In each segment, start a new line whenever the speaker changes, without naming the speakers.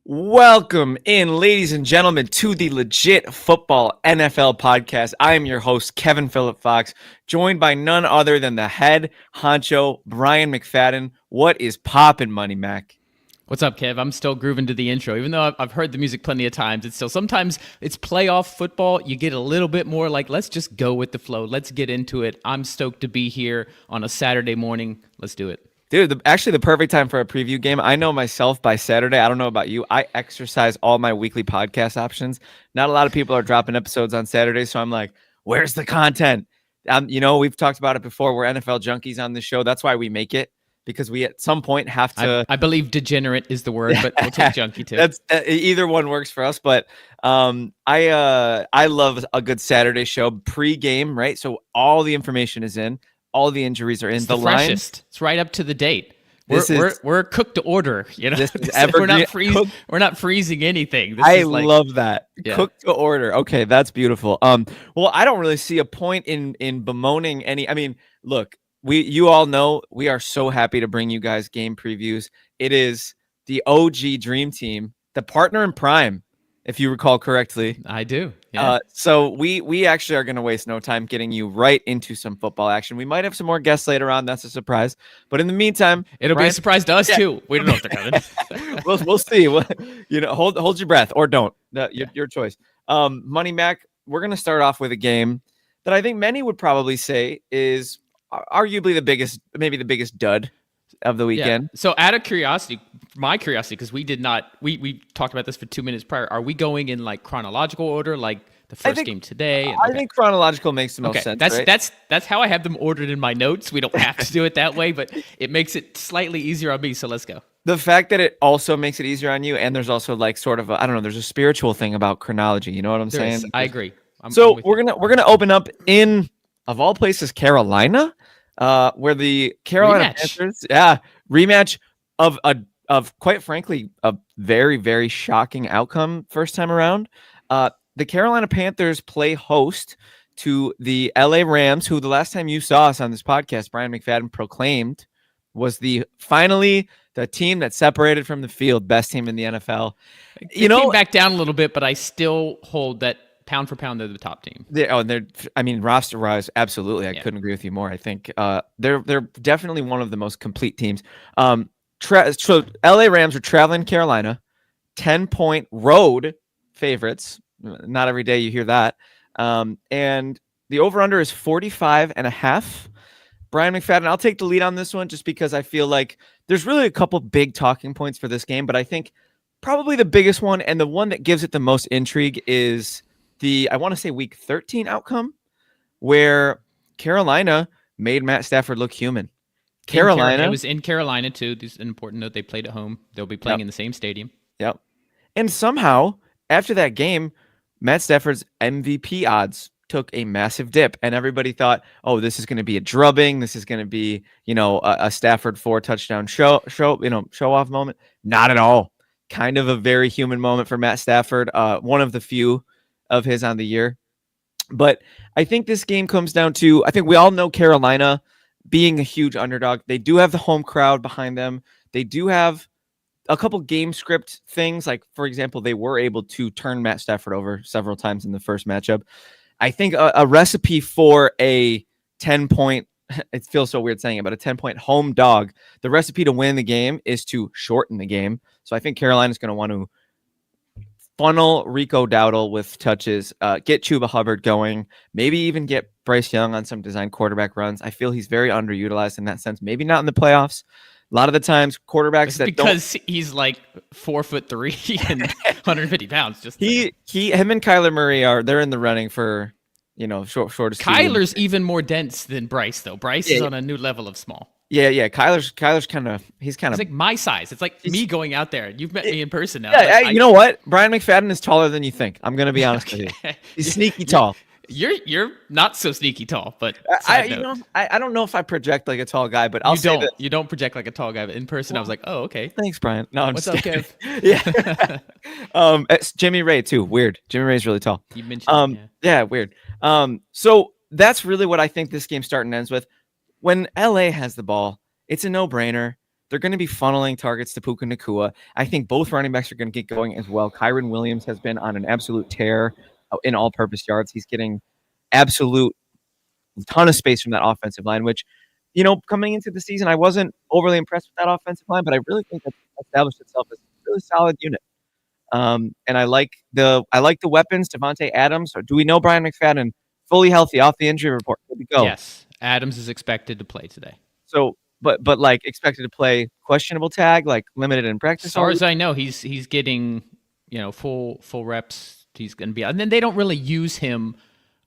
Welcome in, ladies and gentlemen, to the Legit Football NFL podcast. I am your host, Kevin Phillip Fox, joined by none other than the head honcho, Brian McFadden. What is poppin', Money Mac?
What's up, Kev? I'm still grooving to the intro. Even though I've heard the music plenty of times, it's still sometimes it's playoff football. You get a little bit more like, let's just go with the flow. Let's get into it. I'm stoked to be here on a Saturday morning. Let's do it.
Dude, actually the perfect time for a preview game. I know myself by Saturday, I don't know about you, I exercise all my weekly podcast options. Not a lot of people are dropping episodes on Saturday, so I'm like, where's the content? We've talked about it before. We're NFL junkies on this show. That's why we make it, because we at some point have to.
I believe degenerate is the word, but we'll take junkie too.
That's either one works for us. But I love a good Saturday show pre-game, right? So all the information is in. All the injuries are in.
It's the freshest. It's right up to the date. We're cooked to order. You know, we're not freezing anything.
I love that. Yeah. Cooked to order. Okay, that's beautiful. Well, I don't really see a point in bemoaning any. I mean, look, you all know we are so happy to bring you guys game previews. It is the OG Dream Team, the partner in prime, if you recall correctly.
I do. Yeah.
So we actually are going to waste no time getting you right into some football action. We might have some more guests later on. That's a surprise. But in the meantime,
it'll be a surprise to us too. We don't know if they're coming.
We'll see. Hold your breath or don't. Your choice. Money Mac, we're going to start off with a game that I think many would probably say is arguably maybe the biggest dud of the weekend.
Yeah. So out of curiosity, because we talked about this for 2 minutes prior, are we going in like chronological order, like the first game today?
I think chronological makes the most sense.
That's how I have them ordered in my notes. We don't have to do it that way, but it makes it slightly easier on me. So let's go.
The fact that it also makes it easier on you, and there's also like sort of there's a spiritual thing about chronology. You know what I'm saying?
I agree.
We're gonna open up in, of all places, Carolina. Where the Carolina Panthers, rematch of quite frankly a very, very shocking outcome first time around. The Carolina Panthers play host to the LA Rams, who the last time you saw us on this podcast, Brian McFadden proclaimed was finally the team that separated from the field, best team in the NFL.
It came back down a little bit, but I still hold that. Pound for pound, they're the top team.
Roster-wise, absolutely. I couldn't agree with you more. I think they're definitely one of the most complete teams. So LA Rams are traveling to Carolina, 10-point road favorites. Not every day you hear that. And the over-under is 45.5. Brian McFadden, I'll take the lead on this one just because I feel like there's really a couple big talking points for this game, but I think probably the biggest one and the one that gives it the most intrigue is I want to say week 13 outcome, where Carolina made Matt Stafford look human.
It was in Carolina too. This is an important note. They played at home. They'll be playing in the same stadium.
Yep. And somehow after that game, Matt Stafford's MVP odds took a massive dip, and everybody thought, "Oh, this is going to be a drubbing. This is going to be, a Stafford 4-touchdown show off moment." Not at all. Kind of a very human moment for Matt Stafford. One of the few of his on the year. But I think this game comes down to, I think we all know Carolina being a huge underdog. They do have the home crowd behind them. They do have a couple game script things. Like, for example, they were able to turn Matt Stafford over several times in the first matchup. I think a recipe for a 10-point, it feels so weird saying it, but a 10-point home dog, the recipe to win the game is to shorten the game. So I think Carolina's going to want to funnel Rico Dowdle with touches, get Chuba Hubbard going, maybe even get Bryce Young on some design quarterback runs. I feel he's very underutilized in that sense. Maybe not in the playoffs. A lot of the times, quarterbacks
he's like 4'3" and 150 pounds. Just
him and Kyler Murray they're in the running for shortest.
Kyler's even more dense than Bryce though. Bryce is on a new level of small.
Yeah. Kyler's he's
like my size. It's like me going out there. You've met me in person now.
Yeah, you know what? Brian McFadden is taller than you think. I'm going to be honest with you. He's sneaky tall.
You're not so sneaky tall, but
I don't know if I project like a tall guy, but
you don't project like a tall guy. But in person, I was like, oh, okay.
Thanks, Brian. No,
what's up, Kev?
Yeah. It's Jimmy Ray too. Weird. Jimmy Ray's really tall.
You mentioned.
Yeah, weird. So that's really what I think this game starts and ends with. When LA has the ball, it's a no-brainer. they're going to be funneling targets to Puka Nacua. I think both running backs are going to get going as well. Kyron Williams has been on an absolute tear in all-purpose yards. He's getting absolute ton of space from that offensive line, which, coming into the season, I wasn't overly impressed with that offensive line, but I really think that established itself as a really solid unit. And I like the weapons. Devontae Adams. Or do we know Brian McFadden fully healthy off the injury report? Good to go.
Yes, Adams is expected to play today.
So, but like expected to play questionable tag, like limited in practice.
As far as I know, he's getting full reps. He's going to be, and then they don't really use him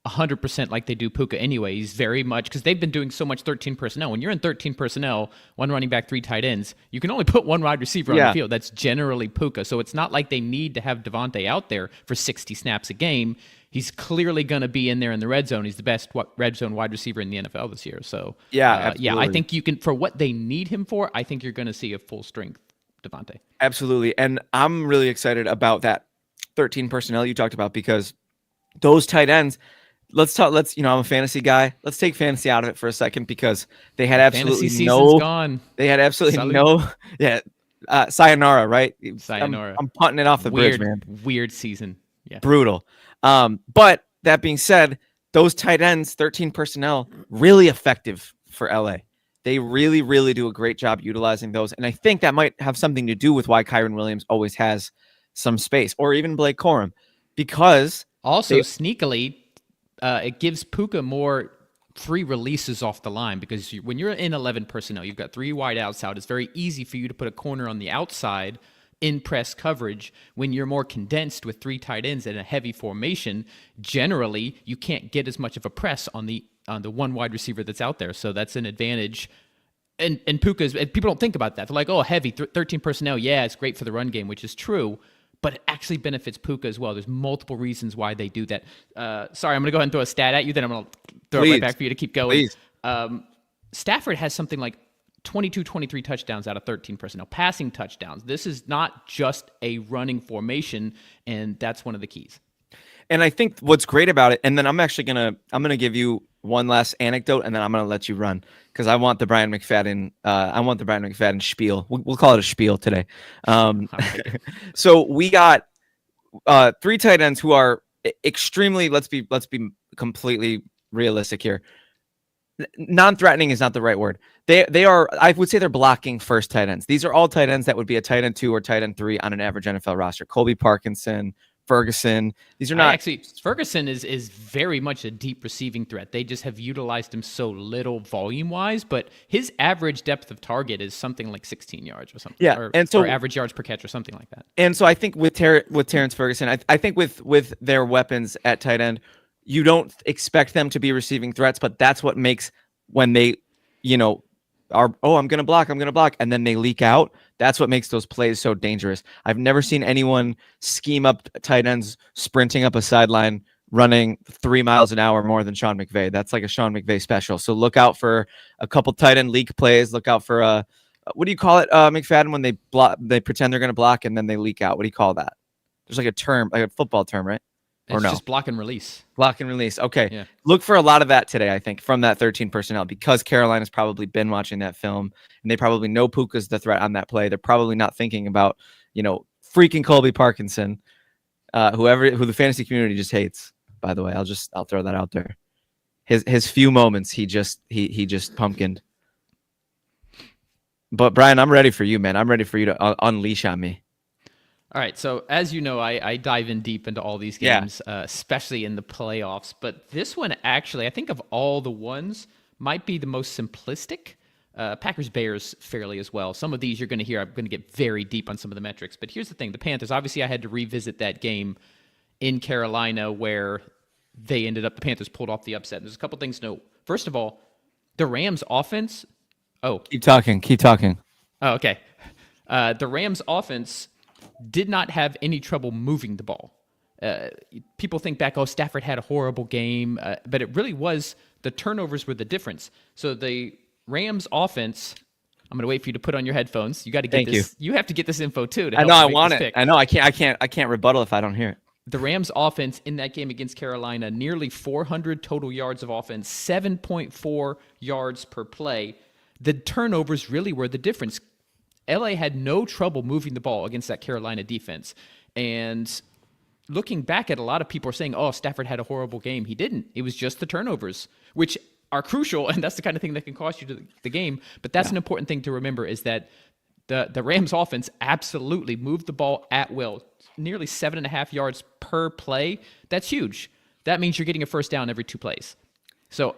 100% like they do Puka anyway. He's very much, because they've been doing so much 13 personnel. When you're in 13 personnel, one running back, 3 tight ends, you can only put one wide receiver on the field. That's generally Puka. So it's not like they need to have Devontae out there for 60 snaps a game. He's clearly going to be in there in the red zone. He's the best red zone wide receiver in the NFL this year. So
yeah,
I think you can, for what they need him for, I think you're going to see a full strength Devontae.
Absolutely. And I'm really excited about that 13 personnel you talked about, because those tight ends, I'm a fantasy guy. Let's take fantasy out of it for a second, because they had absolutely
gone.
They had absolutely sayonara, right?
Sayonara.
I'm punting it off the bridge, man.
Weird season. Yeah.
Brutal. But that being said, those tight ends, 13 personnel, really effective for LA. They really, really do a great job utilizing those. And I think that might have something to do with why Kyron Williams always has some space, or even Blake Corum, because
also sneakily, it gives Puka more free releases off the line, because when you're in 11 personnel, you've got 3 wide outs out. It's very easy for you to put a corner on the outside in press coverage. When you're more condensed with 3 tight ends in a heavy formation, generally you can't get as much of a press on the one wide receiver that's out there. So that's an advantage. And Puka's, people don't think about that. They're like, oh, heavy 13 personnel. Yeah, it's great for the run game, which is true, but it actually benefits Puka as well. There's multiple reasons why they do that. Sorry, I'm going to go ahead and throw a stat at you, then I'm going to throw it right back for you to keep going. Stafford has something like 22, 23 touchdowns out of 13 personnel, passing touchdowns. This is not just a running formation, and that's one of the keys.
And I think what's great about it, and then I'm gonna give you one last anecdote, and then I'm gonna let you run, because I want the Brian McFadden spiel. We'll call it a spiel today. So we got 3 tight ends who are extremely, let's be completely realistic here. Non-threatening is not the right word. They are, I would say, they're blocking first tight ends. These are all tight ends that would be a tight end 2 or tight end 3 on an average NFL roster. Colby Parkinson, Ferguson. These are not
actually. Ferguson is very much a deep receiving threat. They just have utilized him so little volume wise, but his average depth of target is something like 16 yards or something.
Yeah, or
average yards per catch or something like that.
And so I think with Terrence Ferguson, I think with their weapons at tight end, you don't expect them to be receiving threats, but that's what makes, when they, are, I'm going to block, and then they leak out. That's what makes those plays so dangerous. I've never seen anyone scheme up tight ends sprinting up a sideline, running 3 miles an hour more than Sean McVay. That's like a Sean McVay special. So look out for a couple tight end leak plays. Look out for what do you call it, McFadden, when they pretend they're going to block and then they leak out? What do you call that? There's like a term, like a football term, right?
It's just block and release.
Block and release. Okay.
Yeah.
Look for a lot of that today, I think, from that 13 personnel, because Carolina's probably been watching that film, and they probably know Puka's the threat on that play. They're probably not thinking about, freaking Colby Parkinson, who the fantasy community just hates, by the way. I'll throw that out there. His few moments, he just pumpkined. But Brian, I'm ready for you, man. I'm ready for you to unleash on me.
All right, so as you know, I dive in deep into all these games, especially in the playoffs. But this one, actually, I think of all the ones, might be the most simplistic. Packers-Bears fairly as well. Some of these you're going to hear, I'm going to get very deep on some of the metrics. But here's the thing. The Panthers, obviously I had to revisit that game in Carolina where the Panthers pulled off the upset. There's a couple things to note. First of all, the Rams offense. Oh.
Keep talking.
Oh, okay. The Rams offense did not have any trouble moving the ball. People think back, Stafford had a horrible game, but it really was the turnovers were the difference. So the Rams offense, I'm going to wait for you to put on your headphones. You got to get this. You have to get this info too.
I know I want it. I know I can't rebuttal if I don't hear it.
The Rams offense in that game against Carolina, nearly 400 total yards of offense, 7.4 yards per play. The turnovers really were the difference. LA had no trouble moving the ball against that Carolina defense. And looking back at, a lot of people are saying, oh, Stafford had a horrible game. He didn't. It was just the turnovers, which are crucial, and that's the kind of thing that can cost you the game. But that's an important thing to remember, is that the Rams offense absolutely moved the ball at will, nearly 7.5 yards per play. That's huge. That means you're getting a first down every 2 plays. So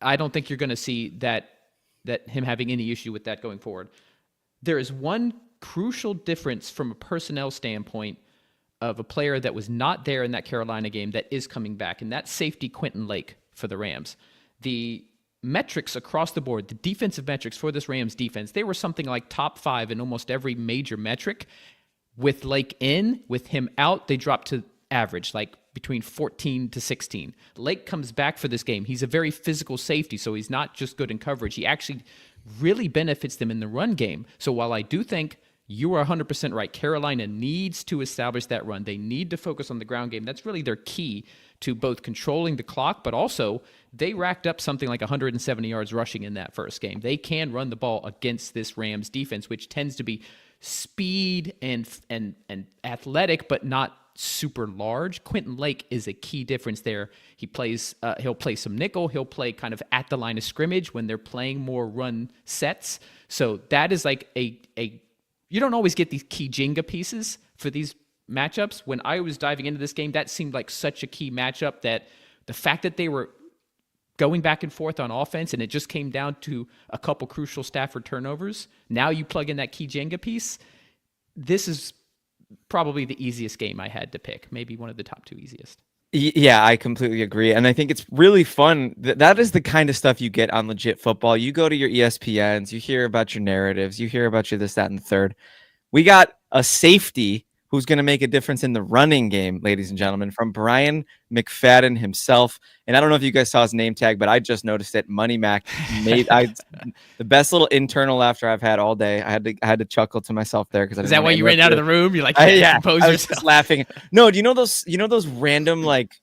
I don't think you're going to see that him having any issue with that going forward. There is one crucial difference from a personnel standpoint of a player that was not there in that Carolina game that is coming back, and that's safety Quentin Lake for the Rams. The metrics across the board, the defensive metrics for this Rams defense, they were something like top 5 in almost every major metric. With Lake in, with him out, they dropped to average, like between 14 to 16. Lake comes back for this game. He's a very physical safety, so he's not just good in coverage. He actually really benefits them in the run game. So while I do think you are 100% right, Carolina needs to establish that run. They need to focus on the ground game. That's really their key to both controlling the clock, but also they racked up something like 170 yards rushing in that first game. They can run the ball against this Rams defense, which tends to be speed and athletic, but not super large. Quentin Lake is a key difference there. He plays, he'll play some nickel. He'll play kind of at the line of scrimmage when they're playing more run sets. So that is like you don't always get these key Jenga pieces for these matchups. When I was diving into this game, that seemed like such a key matchup, that the fact that they were going back and forth on offense and it just came down to a couple crucial Stafford turnovers. Now you plug in that key Jenga piece. This is probably the easiest game I had to pick. Maybe one of the top 2 easiest.
Yeah, I completely agree. And I think it's really fun. That is the kind of stuff you get on legit football. You go to your ESPNs, you hear about your narratives, you hear about your this, that, and the third. We got a safety who's going to make a difference in the running game, ladies and gentlemen, from Brian McFadden himself. And I don't know if you guys saw his name tag, but I just noticed it. Money Mac made the best little internal laughter I've had all day. I had to chuckle to myself there because
is that why you ran out of the room? You're like, compose
I was
yourself.
just laughing. No, do you know those random like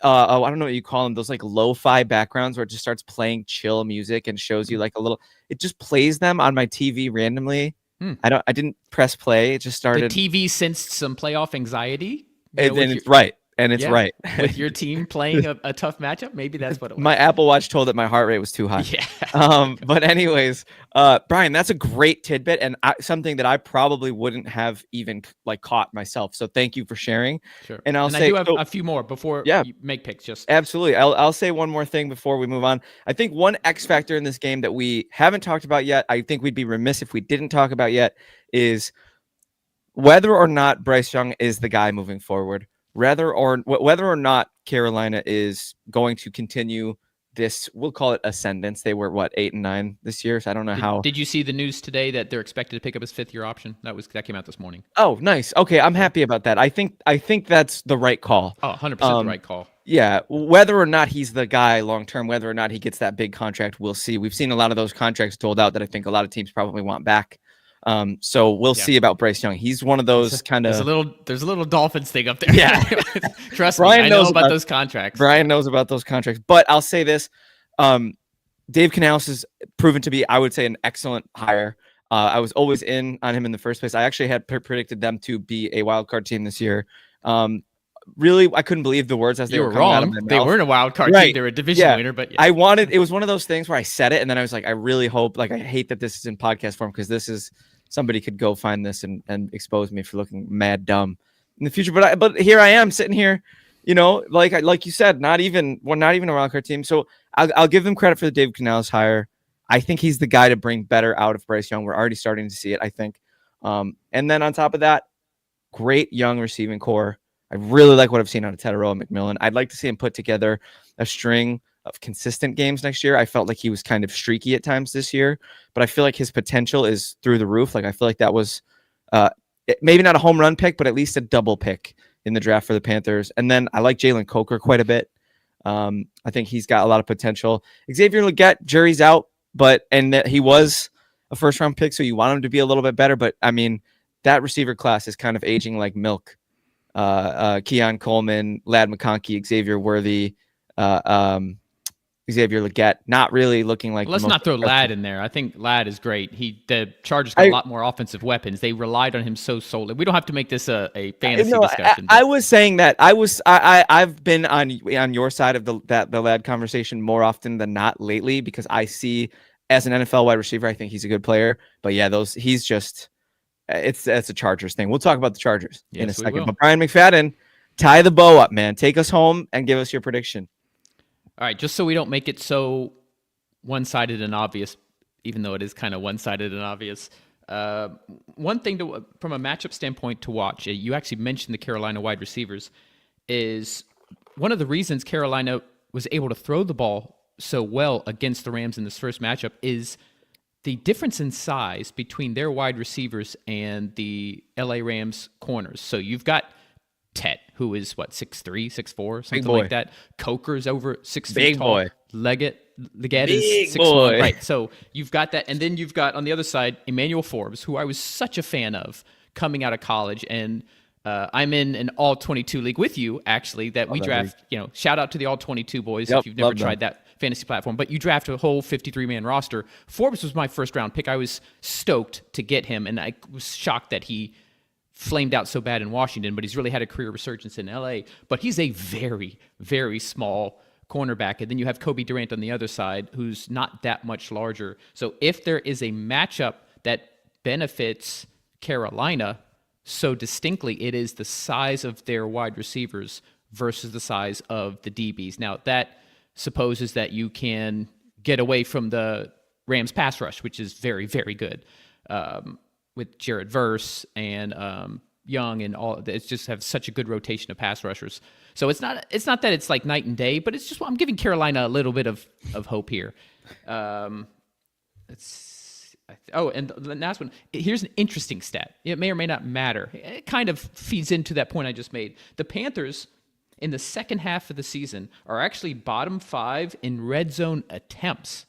I don't know what you call them, those like lo-fi backgrounds where it just starts playing chill music and shows you like a little, it just plays them on my TV randomly. I didn't press play. It just started.
The TV sensed some playoff anxiety.
And it's right. And it's right.
With your team playing a tough matchup, maybe that's what it was.
My Apple Watch told that my heart rate was too high.
Yeah.
But anyways, Brian, that's a great tidbit and something that I probably wouldn't have even like caught myself. So thank you for sharing.
Sure.
And I
do have a few more before you make picks. Just
absolutely. I'll say one more thing before we move on. I think one X factor in this game that we haven't talked about yet, I think we'd be remiss if we didn't talk about yet, is whether or not Bryce Young is the guy moving forward. Whether or not Carolina is going to continue this, we'll call it ascendance. They were 8-9 this year, so I don't know how.
Did you see the news today that they're expected to pick up his 5th-year option? That came out this morning.
Oh, nice. Okay, I'm happy about that. I think that's the right call.
Oh, 100% the right call.
Yeah, whether or not he's the guy long term, whether or not he gets that big contract, we'll see. We've seen a lot of those contracts doled out that I think a lot of teams probably want back. So we'll see about Bryce Young. He's one of those kind of
there's a little Dolphins thing up there.
Yeah.
Trust me, I know about those contracts.
Brian knows about those contracts. But I'll say this. Dave Canales has proven to be, I would say, an excellent hire. I was always in on him in the first place. I actually had predicted them to be a wild card team this year. Really, I couldn't believe the words as they were coming
wrong.
out of my mouth.
They weren't a wild card team. They were a division winner. But
it was one of those things where I said it and then I was like, I really hope, like, I hate that this is in podcast form because this is, somebody could go find this and expose me for looking mad dumb in the future. But here I am sitting here, like you said, not even a wild card team. So I'll give them credit for the Dave Canales hire. I think he's the guy to bring better out of Bryce Young. We're already starting to see it, I think. And then on top of that, great young receiving core. I really like what I've seen out of Tedero and McMillan. I'd like to see him put together a string of consistent games next year. I felt like he was kind of streaky at times this year, but I feel like his potential is through the roof. Like I feel like that was maybe not a home run pick, but at least a double pick in the draft for the Panthers. And then I like Jalen Coker quite a bit. I think he's got a lot of potential. Xavier Legette, jury's out, and that he was a first round pick, so you want him to be a little bit better. But I mean, that receiver class is kind of aging like milk. Keon Coleman, Ladd McConkey, Xavier Worthy, Xavier Legette, not really looking like.
Let's not throw Ladd in there. I think Ladd is great. The Chargers got a lot more offensive weapons. They relied on him so solely. We don't have to make this a fantasy discussion.
I was saying that I've been on your side of the Ladd conversation more often than not lately, because I see, as an NFL wide receiver, I think he's a good player. But yeah, he's just it's a Chargers thing. We'll talk about the Chargers in a second. But Brian McFadden, tie the bow up, man. Take us home and give us your prediction.
All right, just so we don't make it so one-sided and obvious, even though it is kind of one-sided and obvious. One thing from a matchup standpoint to watch, you actually mentioned the Carolina wide receivers, is one of the reasons Carolina was able to throw the ball so well against the Rams in this first matchup is the difference in size between their wide receivers and the LA Rams corners. So you've got Tet, who is 6'3", 6'4", something like that. Coker's over 6 feet tall. Legette is 6'1". Right. So you've got that, and then you've got on the other side Emmanuel Forbes, who I was such a fan of coming out of college, and I'm in an all 22 league with you, actually, that we draft. Shout out to the all 22 boys if you've never tried that fantasy platform, but you draft a whole 53-man roster. Forbes was my first round pick. I was stoked to get him, and I was shocked that he flamed out so bad in Washington, but he's really had a career resurgence in LA. But he's a very, very small cornerback. And then you have Kobe Durant on the other side, who's not that much larger. So if there is a matchup that benefits Carolina so distinctly, it is the size of their wide receivers versus the size of the DBs. Now, that supposes that you can get away from the Rams pass rush, which is very, very good. With Jared Verse and Young and all, it's just have such a good rotation of pass rushers. So it's not that it's like night and day, but it's just I'm giving Carolina a little bit of hope here. And the last one. Here's an interesting stat. It may or may not matter. It kind of feeds into that point I just made. The Panthers in the second half of the season are actually bottom 5 in red zone attempts.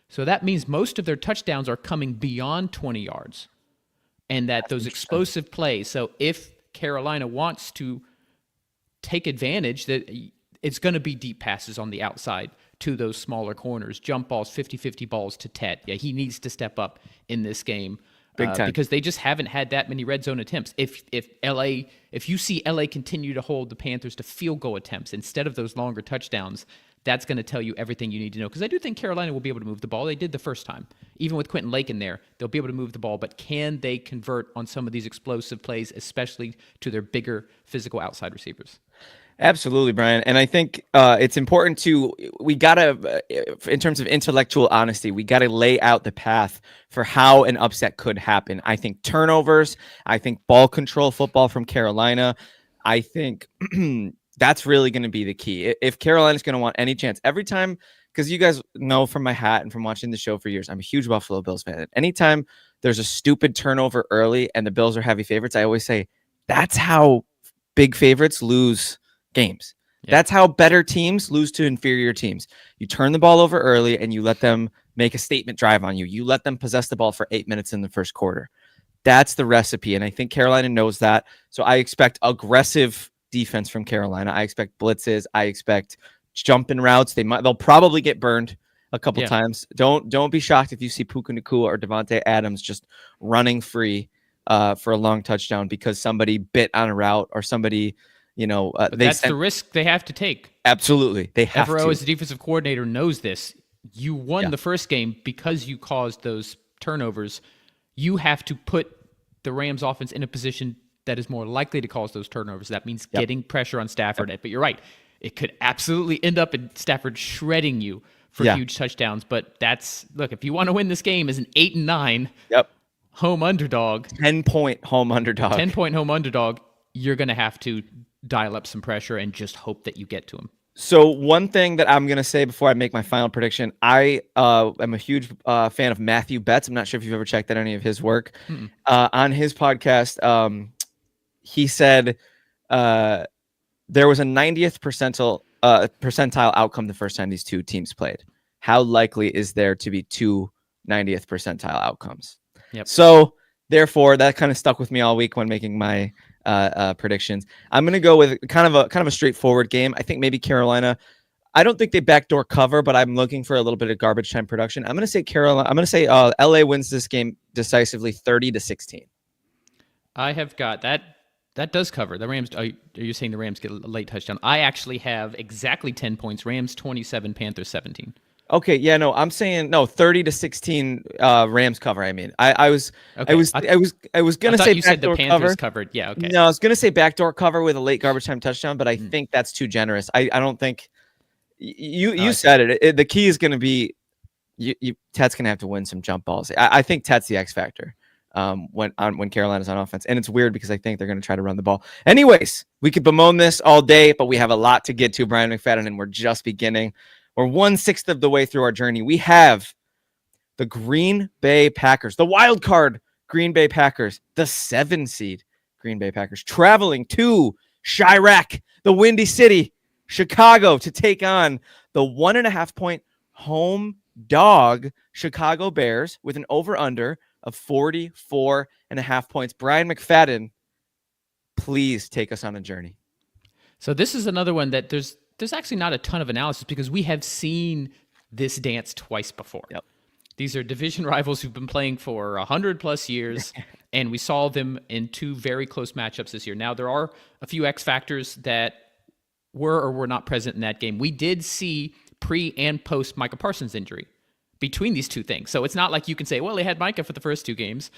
So that means most of their touchdowns are coming beyond 20 yards. And that those explosive plays. So if Carolina wants to take advantage, that it's going to be deep passes on the outside to those smaller corners, jump balls, 50-50 balls to Tet. Yeah, he needs to step up in this game.
Big time.
Because they just haven't had that many red zone attempts. If you see LA continue to hold the Panthers to field goal attempts instead of those longer touchdowns, that's going to tell you everything you need to know. Because I do think Carolina will be able to move the ball. They did the first time. Even with Quentin Lake in there, they'll be able to move the ball. But can they convert on some of these explosive plays, especially to their bigger physical outside receivers?
Absolutely, Brian. And I think it's important we got to, in terms of intellectual honesty, we got to lay out the path for how an upset could happen. I think turnovers, I think ball control football from Carolina, I think that's really going to be the key. If Carolina's going to want any chance, every time, because you guys know from my hat and from watching the show for years, I'm a huge Buffalo Bills fan. Anytime there's a stupid turnover early and the Bills are heavy favorites, I always say that's how big favorites lose games. Yeah. That's how better teams lose to inferior teams. You turn the ball over early and you let them make a statement drive on you. You let them possess the ball for 8 minutes in the first quarter. That's the recipe. And I think Carolina knows that. So I expect aggressive defense from Carolina. I expect blitzes. I expect jumping routes. They'll probably get burned a couple times. Don't be shocked if you see Puka Nacua or Devontae Adams just running free for a long touchdown because somebody bit on a route or somebody, that's
the risk they have to take.
Absolutely. They have
Evero,
to.
as the defensive coordinator, knows this. You won the first game because you caused those turnovers. You have to put the Rams offense in a position that is more likely to cause those turnovers. That means getting pressure on Stafford. But you're right. It could absolutely end up in Stafford shredding you for huge touchdowns. But look, if you want to win this game as an 8-9 home underdog,
10-point home underdog,
10-point home underdog, you're going to have to dial up some pressure and just hope that you get to him.
So one thing that I'm going to say before I make my final prediction, I am a huge fan of Matthew Betts. I'm not sure if you've ever checked out any of his work. On his podcast, he said there was a 90th percentile outcome the first time these two teams played. How likely is there to be two 90th percentile outcomes? So therefore, that kind of stuck with me all week when making my predictions. I'm going to go with kind of a straightforward game. I think maybe Carolina, I don't think they backdoor cover, but I'm looking for a little bit of garbage time production. I'm going to say Carolina. I'm going to say LA wins this game decisively, 30-16.
I have got that. That does cover the Rams. Are you saying the Rams get a late touchdown? I actually have exactly 10 points. Rams 27, Panthers 17.
Okay, yeah, no, I'm saying no, 30-16 Rams cover. I mean, I was
Okay.
I was gonna say
you said the
backdoor
Panthers
cover.
covered. Yeah. Okay.
No, I was gonna say backdoor cover with a late garbage time touchdown, but I think that's too generous. I don't think you said it. The key is gonna be Tet's gonna have to win some jump balls. I think Tet's the X factor when Carolina's on offense, and it's weird because I think they're gonna try to run the ball. Anyways, we could bemoan this all day, but we have a lot to get to, Brian McFadden, and we're just beginning. We're 1/6 of the way through our journey. We have the Green Bay Packers, the wild card Green Bay Packers, the 7 seed Green Bay Packers, traveling to Chirac, the Windy City, Chicago, to take on the 1.5 point home dog Chicago Bears with an over-under of 44.5 points. Brian McFadden, please take us on a journey.
So this is another one that there's actually not a ton of analysis because we have seen this dance twice before.
Yep.
These are division rivals who've been playing for 100+ years, and we saw them in 2 very close matchups this year. Now, there are a few X factors that were or were not present in that game. We did see pre and post Micah Parsons injury between these 2 things. So it's not like you can say, well, they had Micah for the first 2 games.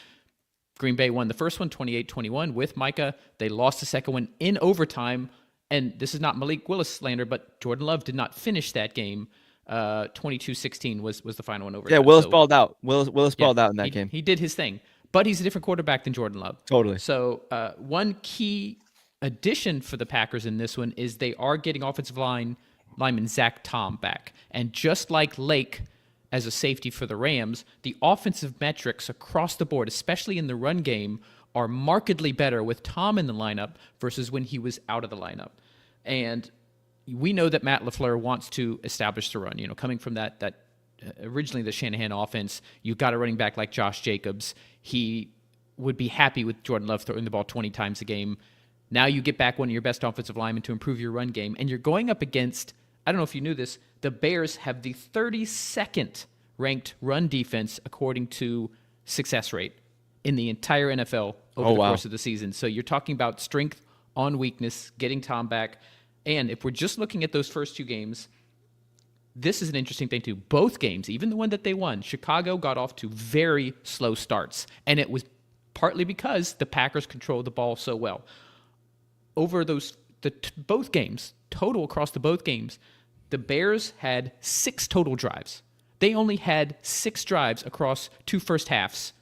Green Bay won the first one 28-21 with Micah. They lost the second one in overtime. And this is not Malik Willis slander, but Jordan Love did not finish that game. 22-16 was the final one over.
Yeah, Willis balled out. Willis balled out in that game.
He did his thing, but he's a different quarterback than Jordan Love.
Totally.
So one key addition for the Packers in this one is they are getting offensive lineman Zach Tom back. And just like Lake as a safety for the Rams, the offensive metrics across the board, especially in the run game, are markedly better with Tom in the lineup versus when he was out of the lineup. And we know that Matt LaFleur wants to establish the run. You know, coming from that originally the Shanahan offense, you got a running back like Josh Jacobs. He would be happy with Jordan Love throwing the ball 20 times a game. Now you get back one of your best offensive linemen to improve your run game, and you're going up against, I don't know if you knew this, the Bears have the 32nd ranked run defense according to success rate in the entire NFL over the course of the season. So you're talking about strength on weakness, getting Tom back. And if we're just looking at those first 2 games, this is an interesting thing too. Both games, even the one that they won, Chicago got off to very slow starts. And it was partly because the Packers controlled the ball so well. Over both games, total across both games, the Bears had 6 total drives. They only had 6 drives across 2 first halves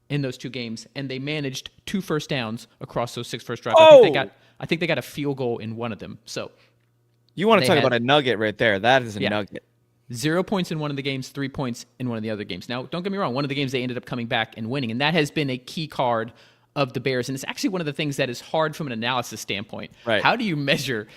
in those 2 games, and they managed 2 first downs across those 6 first drives. I think they got a field goal in one of them. So
you want to talk about a nugget right there. That is a nugget.
0 points in one of the games, 3 points in one of the other games. Now, don't get me wrong. One of the games they ended up coming back and winning, and that has been a key card of the Bears. And it's actually one of the things that is hard from an analysis standpoint.
Right.
How do you measure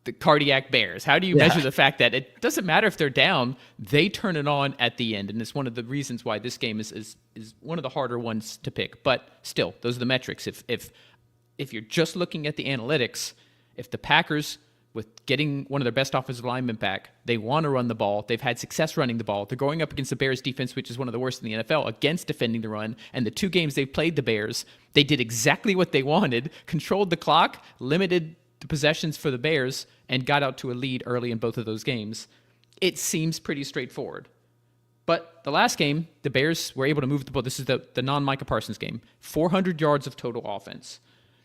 the cardiac Bears? How do you measure the fact that it doesn't matter if they're down, they turn it on at the end? And it's one of the reasons why this game is one of the harder ones to pick. But still, those are the metrics. If you're just looking at the analytics, if the Packers, with getting one of their best offensive linemen back, they want to run the ball, they've had success running the ball, they're going up against the Bears defense, which is one of the worst in the NFL, against defending the run, and the 2 games they've played the Bears, they did exactly what they wanted, controlled the clock, limited the possessions for the Bears, and got out to a lead early in both of those games. It seems pretty straightforward. But the last game, the Bears were able to move the ball. This is the non-Micah Parsons game. 400 yards of total offense.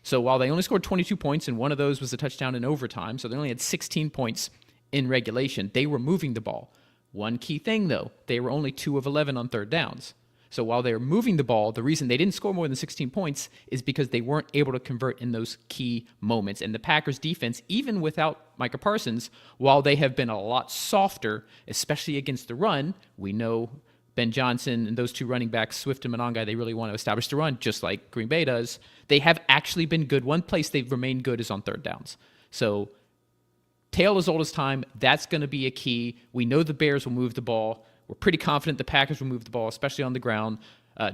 So while they only scored 22 points, and one of those was a touchdown in overtime, so they only had 16 points in regulation, they were moving the ball. One key thing, though, they were only 2 of 11 on third downs. So while they were moving the ball, the reason they didn't score more than 16 points is because they weren't able to convert in those key moments. And the Packers defense, even without Micah Parsons, while they have been a lot softer, especially against the run, we know Ben Johnson and those 2 running backs, Swift and Monongai, they really want to establish the run, just like Green Bay does. They have actually been good. One place they've remained good is on third downs. So tale as old as time, that's going to be a key. We know the Bears will move the ball. We're pretty confident the Packers will move the ball, especially on the ground.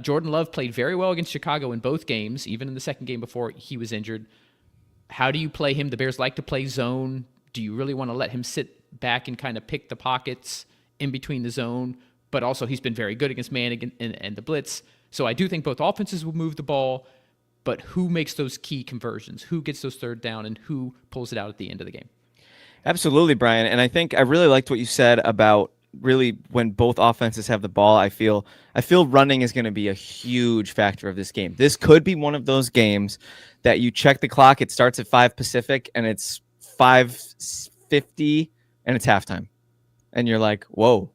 Jordan Love played very well against Chicago in both games, even in the second game before he was injured. How do you play him? The Bears like to play zone. Do you really want to let him sit back and kind of pick the pockets in between the zone, but also he's been very good against man and the blitz. So I do think both offenses will move the ball, but who makes those key conversions? Who gets those third down and who pulls it out at the end of the game?
Absolutely, Brian. And I think I really liked what you said about really when both offenses have the ball. I feel running is going to be a huge factor of this game. This could be one of those games that you check the clock. It starts at 5 Pacific and it's 5:50 and it's halftime. And you're like, whoa,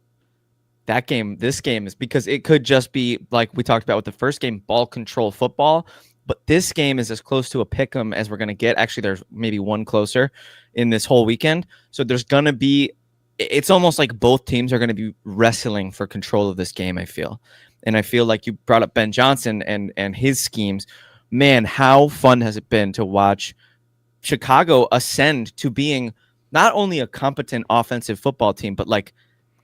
this game is, because it could just be like we talked about with the first game, ball control football. But this game is as close to a pick 'em as we're going to get. Actually, there's maybe one closer in this whole weekend. So there's going to be, it's almost like both teams are going to be wrestling for control of this game, I feel. And I feel like you brought up Ben Johnson and his schemes. Man, how fun has it been to watch Chicago ascend to being not only a competent offensive football team, but like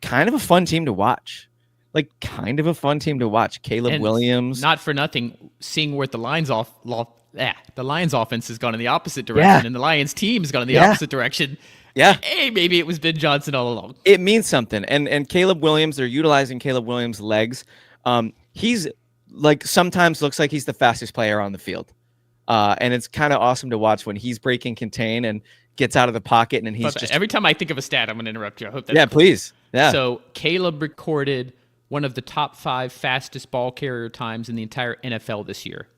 kind of a fun team to watch. Caleb
And
Williams.
not for nothing, seeing where the Lions the Lions offense has gone in the opposite direction, and the Lions team has gone in the opposite direction.
Yeah.
Hey, maybe it was Ben Johnson all along.
It means something. And Caleb Williams, they're utilizing Caleb Williams' legs. He's like sometimes looks like he's the fastest player on the field. And it's kind of awesome to watch when he's breaking contain and gets out of the pocket and he's just
every time I think of a stat, I'm going to interrupt you. I hope that's
Yeah,
cool.
please. Yeah.
So Caleb recorded one of the top 5 fastest ball carrier times in the entire NFL this year,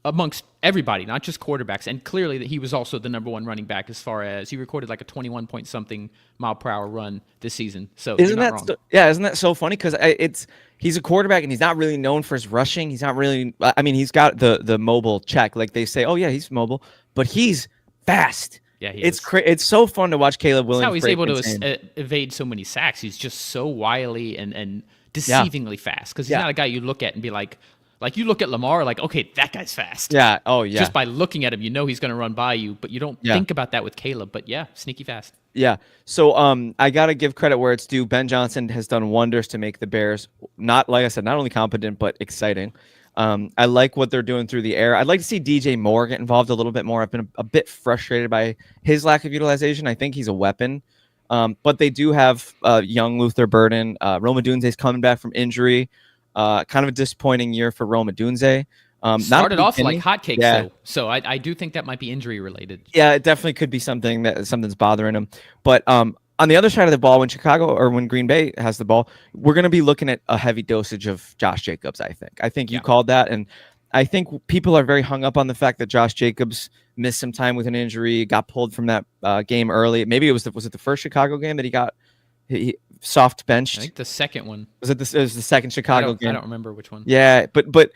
amongst everybody, not just quarterbacks. And clearly that he was also the number 1 running back as far as he recorded like a 21 point something mile per hour run this season. So
isn't that so funny? Because he's a quarterback and he's not really known for his rushing. He's not really. I mean, he's got the mobile check. Like they say, oh yeah, he's mobile, but he's fast.
Yeah,
it's so fun to watch Caleb Williams.
That's how he's able to evade so many sacks. He's just so wily and deceivingly fast, because he's not a guy you look at and be like you look at Lamar, like, okay, that guy's fast.
Yeah. Oh, yeah.
Just by looking at him, you know he's going to run by you, but you don't think about that with Caleb. But yeah, sneaky fast.
Yeah. So I got to give credit where it's due. Ben Johnson has done wonders to make the Bears, not, like I said, not only competent, but exciting. I like what they're doing through the air. I'd like to see DJ Moore get involved a little bit more. I've been a bit frustrated by his lack of utilization. I think he's a weapon. But they do have young Luther Burden. Rome Odunze's coming back from injury. Kind of a disappointing year for Rome Odunze.
Started off like hotcakes, though. So I do think that might be injury related.
Yeah, it definitely could be something's bothering him. But on the other side of the ball, when Green Bay has the ball, we're going to be looking at a heavy dosage of Josh Jacobs, I think you called that. And I think people are very hung up on the fact that Josh Jacobs missed some time with an injury, got pulled from that game early. Maybe was it the first Chicago game that he got soft benched?
I think the second one.
It was the second Chicago game.
I don't remember which one.
Yeah, but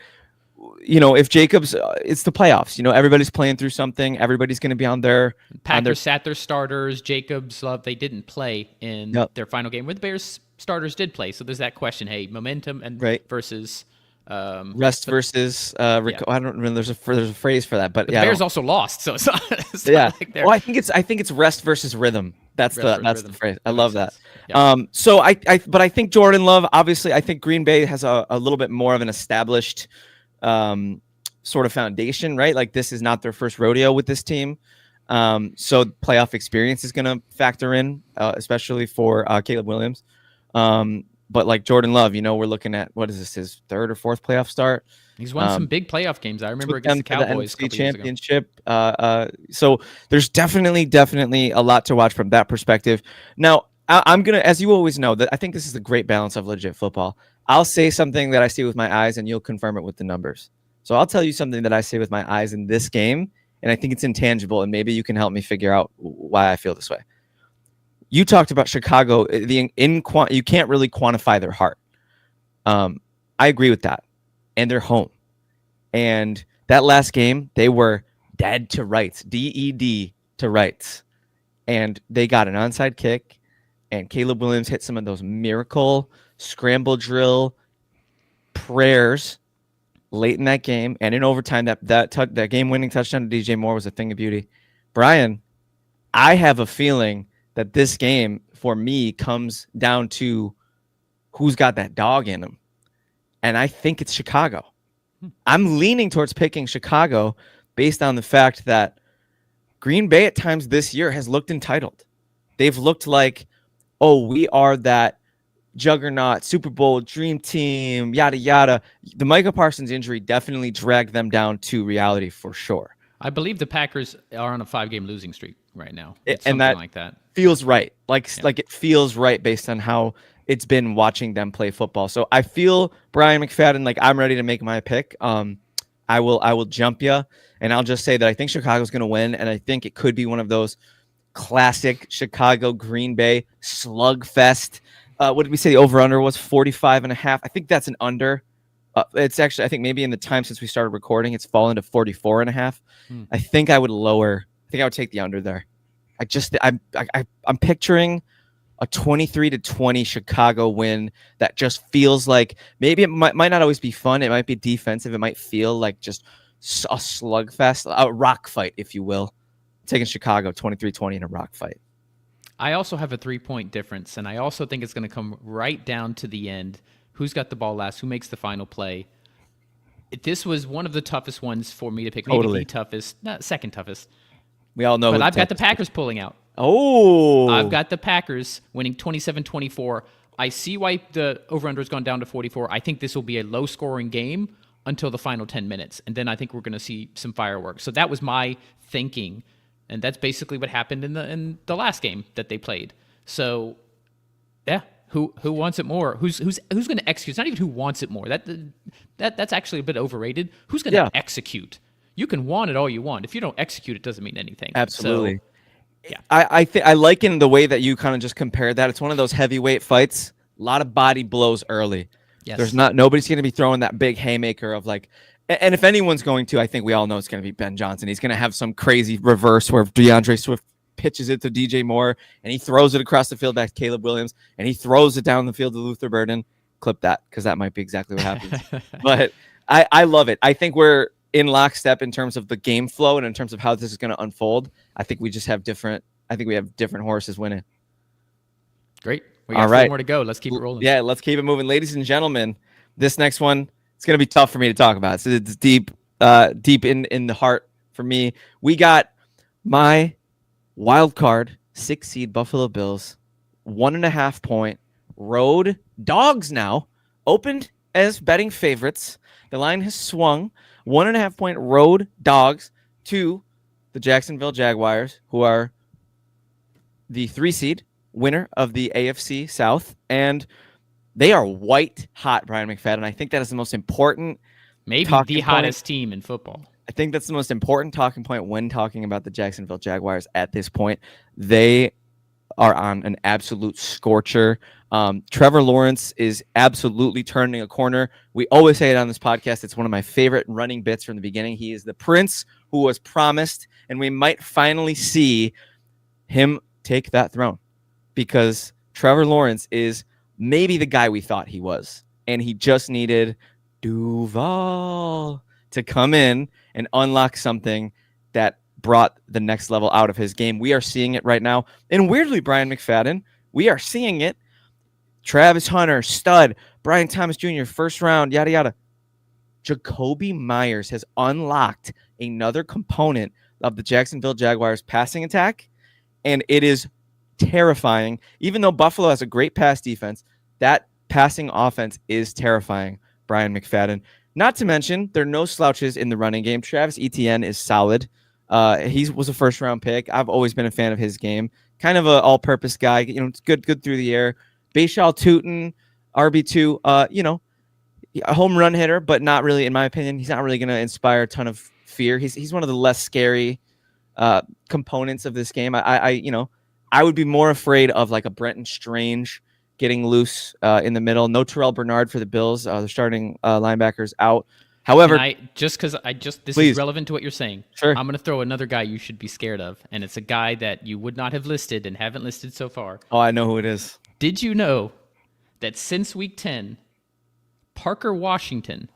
if Jacobs, it's the playoffs. Everybody's playing through something. Everybody's going to be on their.
Packers sat their starters. Jacobs, Love, they didn't play in their final game. Where the Bears starters did play. So there's that question: hey, momentum and versus
rest versus. I don't remember. There's a phrase for that, but
the Bears also lost. So it's not. Like
I think it's rest versus rhythm. That's the phrase. I love that.
Yeah.
So but I think Jordan Love. Obviously, I think Green Bay has a little bit more of an established sort of foundation, right? Like this is not their first rodeo with this team. So playoff experience is going to factor in, especially for Caleb Williams. But like Jordan Love, we're looking at, what is this, his 3rd or 4th playoff start?
He's won some big playoff games. I remember against the Cowboys.
The NFC championship. So there's definitely a lot to watch from that perspective. Now, I'm going to, as you always know, that I think this is the great balance of legit football. I'll say something that I see with my eyes and you'll confirm it with the numbers. So I'll tell you something that I say with my eyes in this game, and I think it's intangible, and maybe you can help me figure out why I feel this way. You talked about Chicago. You can't really quantify their heart. I agree with that. And they're home. And that last game, they were dead to rights, DED to rights. And they got an onside kick, and Caleb Williams hit some of those miracle scramble drill prayers late in that game and in overtime. That game-winning touchdown to DJ Moore was a thing of beauty. Brian, I have a feeling that this game for me comes down to who's got that dog in them, and I think it's Chicago. I'm leaning towards picking Chicago based on the fact that Green Bay at times this year has looked entitled. They've looked like, oh, we are that juggernaut, Super Bowl dream team, yada yada. The Micah Parsons injury definitely dragged them down to reality for sure.
I believe the Packers are on a 5-game losing streak right now. It's
And
something
that
like that.
feels right. Like it feels right based on how it's been watching them play football. So I feel Brian McFadden, like I'm ready to make my pick. I will jump you, and I'll just say that I think Chicago's going to win, and I think it could be one of those classic Chicago Green Bay slugfest. What did we say the over-under was? 45.5. I think that's an under. It's actually, I think maybe in the time since we started recording, it's fallen to 44.5. I think I would take the under there. I'm picturing a 23-20 Chicago win that just feels like maybe it might not always be fun. It might be defensive. It might feel like just a slugfest, a rock fight, if you will. Taking Chicago 23-20 in a rock fight.
I also have a 3-point difference, and I also think it's going to come right down to the end. Who's got the ball last? Who makes the final play? This was one of the toughest ones for me to pick. Maybe the toughest, second toughest.
We all know.
But I've got the Packers pulling out.
Oh.
I've got the Packers winning 27-24. I see why the over-under has gone down to 44. I think this will be a low-scoring game until the final 10 minutes, and then I think we're going to see some fireworks. So that was my thinking, and that's basically what happened in the last game that they played. So, yeah, who wants it more? Who's going to execute? It's not even who wants it more. That's actually a bit overrated. Who's going to execute? You can want it all you want. If you don't execute, it doesn't mean anything.
Absolutely.
So, yeah.
I liken the way that you kind of just compared that. It's one of those heavyweight fights. A lot of body blows early.
Yes.
Nobody's going to be throwing that big haymaker of like, and if anyone's going to, I think we all know it's going to be Ben Johnson. He's going to have some crazy reverse where DeAndre Swift pitches it to DJ Moore and he throws it across the field back to Caleb Williams and he throws it down the field to Luther Burden. Clip that because that might be exactly what happens. But I love it. I think we're in lockstep in terms of the game flow and in terms of how this is going to unfold. I think we have different horses winning.
Great. We got 4 more to go. Let's keep it rolling.
Yeah, let's keep it moving. Ladies and gentlemen, this next one, it's going to be tough for me to talk about. So it's deep in the heart for me. We got my wild card 6 seed Buffalo Bills, 1.5 point road dogs now, opened as betting favorites. The line has swung 1.5 point road dogs to the Jacksonville Jaguars, who are the 3 seed winner of the AFC South, and they are white hot, Brian McFadden. I think that is the most important,
maybe the hottest team in football.
I think that's the most important talking point when talking about the Jacksonville Jaguars at this point. They are on an absolute scorcher. Trevor Lawrence is absolutely turning a corner. We always say it on this podcast. It's one of my favorite running bits from the beginning. He is the prince who was promised, and we might finally see him take that throne because Trevor Lawrence is maybe the guy we thought he was, and he just needed Duval to come in and unlock something that brought the next level out of his game. We are seeing it right now. And weirdly, Brian McFadden, we are seeing it. Travis Hunter, stud. Brian Thomas Jr., first round, yada, yada. Jacoby Myers has unlocked another component of the Jacksonville Jaguars passing attack, and it is terrifying. Even though Buffalo has a great pass defense, that passing offense is terrifying, Brian McFadden. Not to mention, there are no slouches in the running game. Travis Etienne is solid. He was a first-round pick. I've always been a fan of his game. Kind of an all-purpose guy. You know, it's good through the air. Bayshal Tootin, RB2, a home run hitter, but not really, in my opinion. He's not really going to inspire a ton of fear. He's one of the less scary components of this game. I would be more afraid of like a Brenton Strange getting loose in the middle. No Terrell Bernard for the Bills. They're starting linebackers out. However,
this
please.
is relevant to what you're saying.
Sure.
I'm going to throw another guy you should be scared of, and it's a guy that you would not have listed and haven't listed so far.
Oh, I know who it is.
Did you know that since Week 10, Parker Washington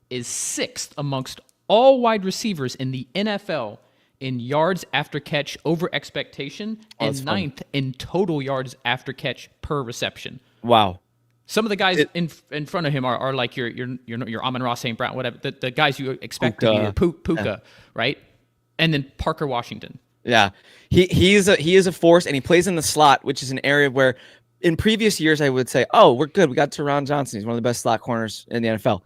is 6th amongst all wide receivers in the NFL in yards after catch over expectation and 9th in total yards after catch per reception?
Wow.
Some of the guys in front of him are like your Amon-Ra St. Brown, whatever, the guys you expect to be Puka, right? And then Parker Washington.
Yeah, he is a force, and he plays in the slot, which is an area where, in previous years, I would say, oh, we're good. We got Teron Johnson. He's one of the best slot corners in the NFL.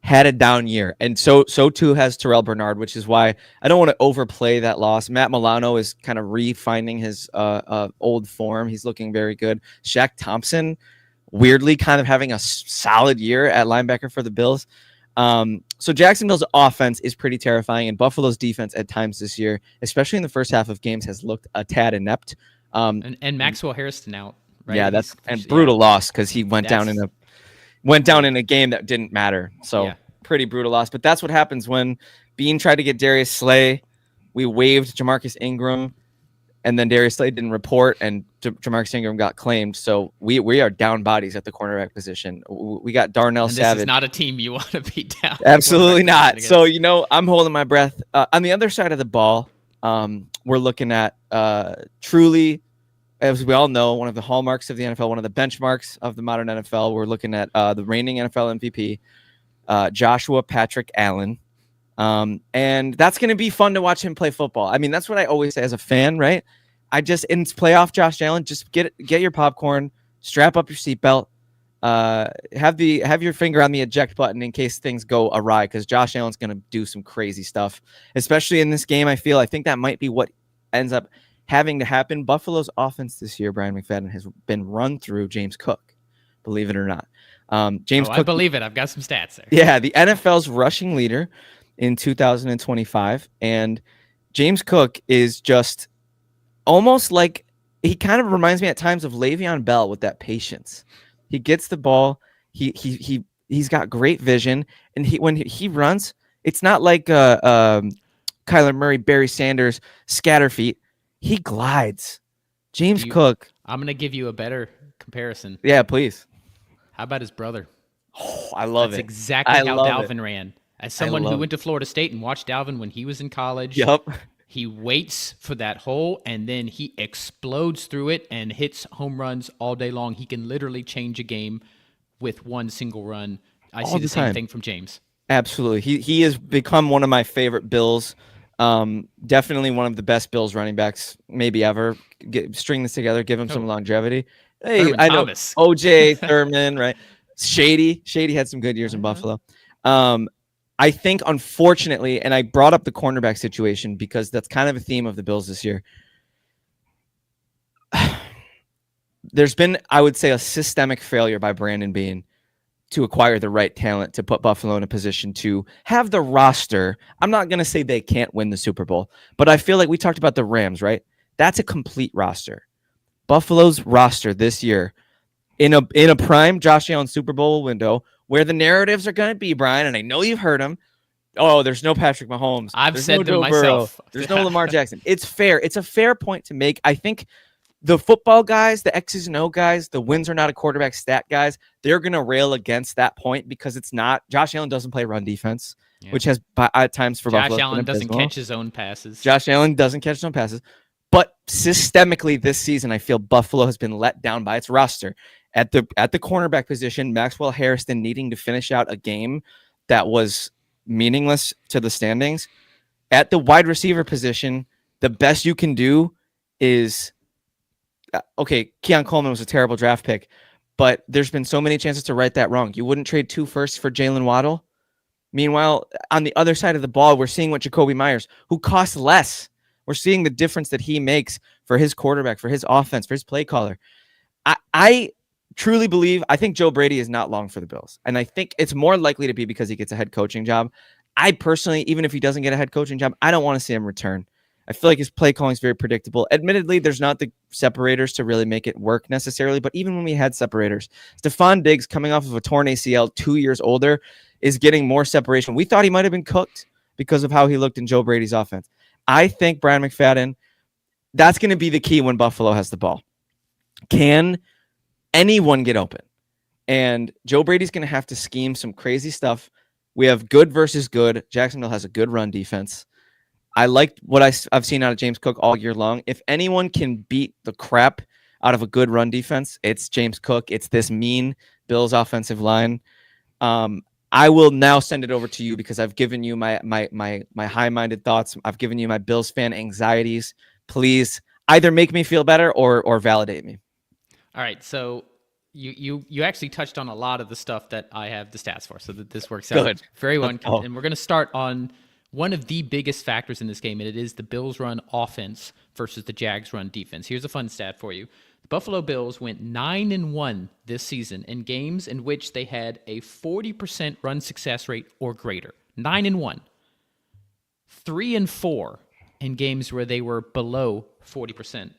Had a down year, and so too has Terrell Bernard, which is why I don't want to overplay that loss. Matt Milano is kind of refinding his old form. He's looking very good. Shaq Thompson, weirdly, kind of having a solid year at linebacker for the Bills. So Jacksonville's offense is pretty terrifying, and Buffalo's defense at times this year, especially in the first half of games, has looked a tad inept.
And Maxwell Harrison out. Right?
Yeah, that's and brutal loss because he went down in a game that didn't matter. So pretty brutal loss. But that's what happens when Bean tried to get Darius Slay. We waived Jamarcus Ingram, and then Darius Slay didn't report, and Jamarcus Ingram got claimed. So we are down bodies at the cornerback position. We got Darnell Savage.
This is not a team you want to beat down.
Absolutely not. So, I'm holding my breath. On the other side of the ball, we're looking at truly, as we all know, one of the hallmarks of the NFL, one of the benchmarks of the modern NFL. We're looking at the reigning NFL MVP, Joshua Patrick Allen. And that's going to be fun to watch him play football. I mean, that's what I always say as a fan, right? In playoff Josh Allen, just get your popcorn, strap up your seatbelt, have your finger on the eject button in case things go awry, because Josh Allen's going to do some crazy stuff, especially in this game. I think that might be what ends up having to happen. Buffalo's offense this year, Brian McFadden, has been run through James Cook, believe it or not. James Cook,
I believe it. I've got some stats there.
Yeah, the NFL's rushing leader in 2025, and James Cook is just almost like, he kind of reminds me at times of Le'Veon Bell with that patience. He gets the ball, he's got great vision, and when he runs, it's not like Kyler Murray, Barry Sanders scatter feet. He glides. Cook.
I'm gonna give you a better comparison.
Yeah, please.
How about his brother?
Oh, I love it.
That's exactly how Dalvin ran. As someone who went to Florida State and watched Dalvin when he was in college, he waits for that hole, and then he explodes through it and hits home runs all day long. He can literally change a game with one single run. I see the same thing from James.
Absolutely. He has become one of my favorite Bills. Definitely one of the best Bills running backs maybe ever. String this together, give him some longevity. Hey,
Thurman
I know
Thomas.
OJ Thurman, right? Shady had some good years in Buffalo. I think, unfortunately, and I brought up the cornerback situation because that's kind of a theme of the Bills this year. There's been, I would say, a systemic failure by Brandon Beane to acquire the right talent to put Buffalo in a position to have the roster. I'm not going to say they can't win the Super Bowl, but I feel like we talked about the Rams, right? That's a complete roster. Buffalo's roster this year, in a prime Josh Allen Super Bowl window, where the narratives are going to be, Brian, and I know you've heard them. Oh, there's no Patrick Mahomes.
I've said them myself.
There's no Lamar Jackson. It's fair. It's a fair point to make. I think the football guys, the X's and O guys, the wins are not a quarterback stat guys, they're going to rail against that point because it's not. Josh Allen doesn't play run defense, which has at times for Buffalo.
Josh Allen doesn't catch his own passes.
But systemically this season, I feel Buffalo has been let down by its roster. At the cornerback position, Maxwell Harrison needing to finish out a game that was meaningless to the standings. At the wide receiver position, the best you can do is Keon Coleman was a terrible draft pick, but there's been so many chances to right that wrong. You wouldn't trade 2 firsts for Jalen Waddle. Meanwhile, on the other side of the ball, we're seeing what Jacoby Myers, who costs less, we're seeing the difference that he makes for his quarterback, for his offense, for his play caller. I truly believe, I think Joe Brady is not long for the Bills. And I think it's more likely to be because he gets a head coaching job. I personally, even if he doesn't get a head coaching job, I don't want to see him return. I feel like his play calling is very predictable. Admittedly, there's not the separators to really make it work necessarily, but even when we had separators, Stephon Diggs, coming off of a torn ACL, 2 years older, is getting more separation. We thought he might have been cooked because of how he looked in Joe Brady's offense. I think, Brian McFadden, that's going to be the key when Buffalo has the ball. Can anyone get open? And Joe Brady's going to have to scheme some crazy stuff. We have good versus good. Jacksonville has a good run defense. I liked what I've seen out of James Cook all year long. If anyone can beat the crap out of a good run defense, it's James Cook. It's this mean Bills offensive line. I will now send it over to you because I've given you my high-minded thoughts. I've given you my Bills fan anxieties. please either make me feel better or validate me.
All right, so you actually touched on a lot of the stuff that I have the stats for, so that this works out
Good.
very well.
Oh.
And we're going to start on one of the biggest factors in this game, and it is the Bills' run offense versus the Jags' run defense. Here's a fun stat for you: the Buffalo Bills went 9-1 this season in games in which they had a 40% run success rate or greater. 9-1. 3-4 in games where they were below 40%.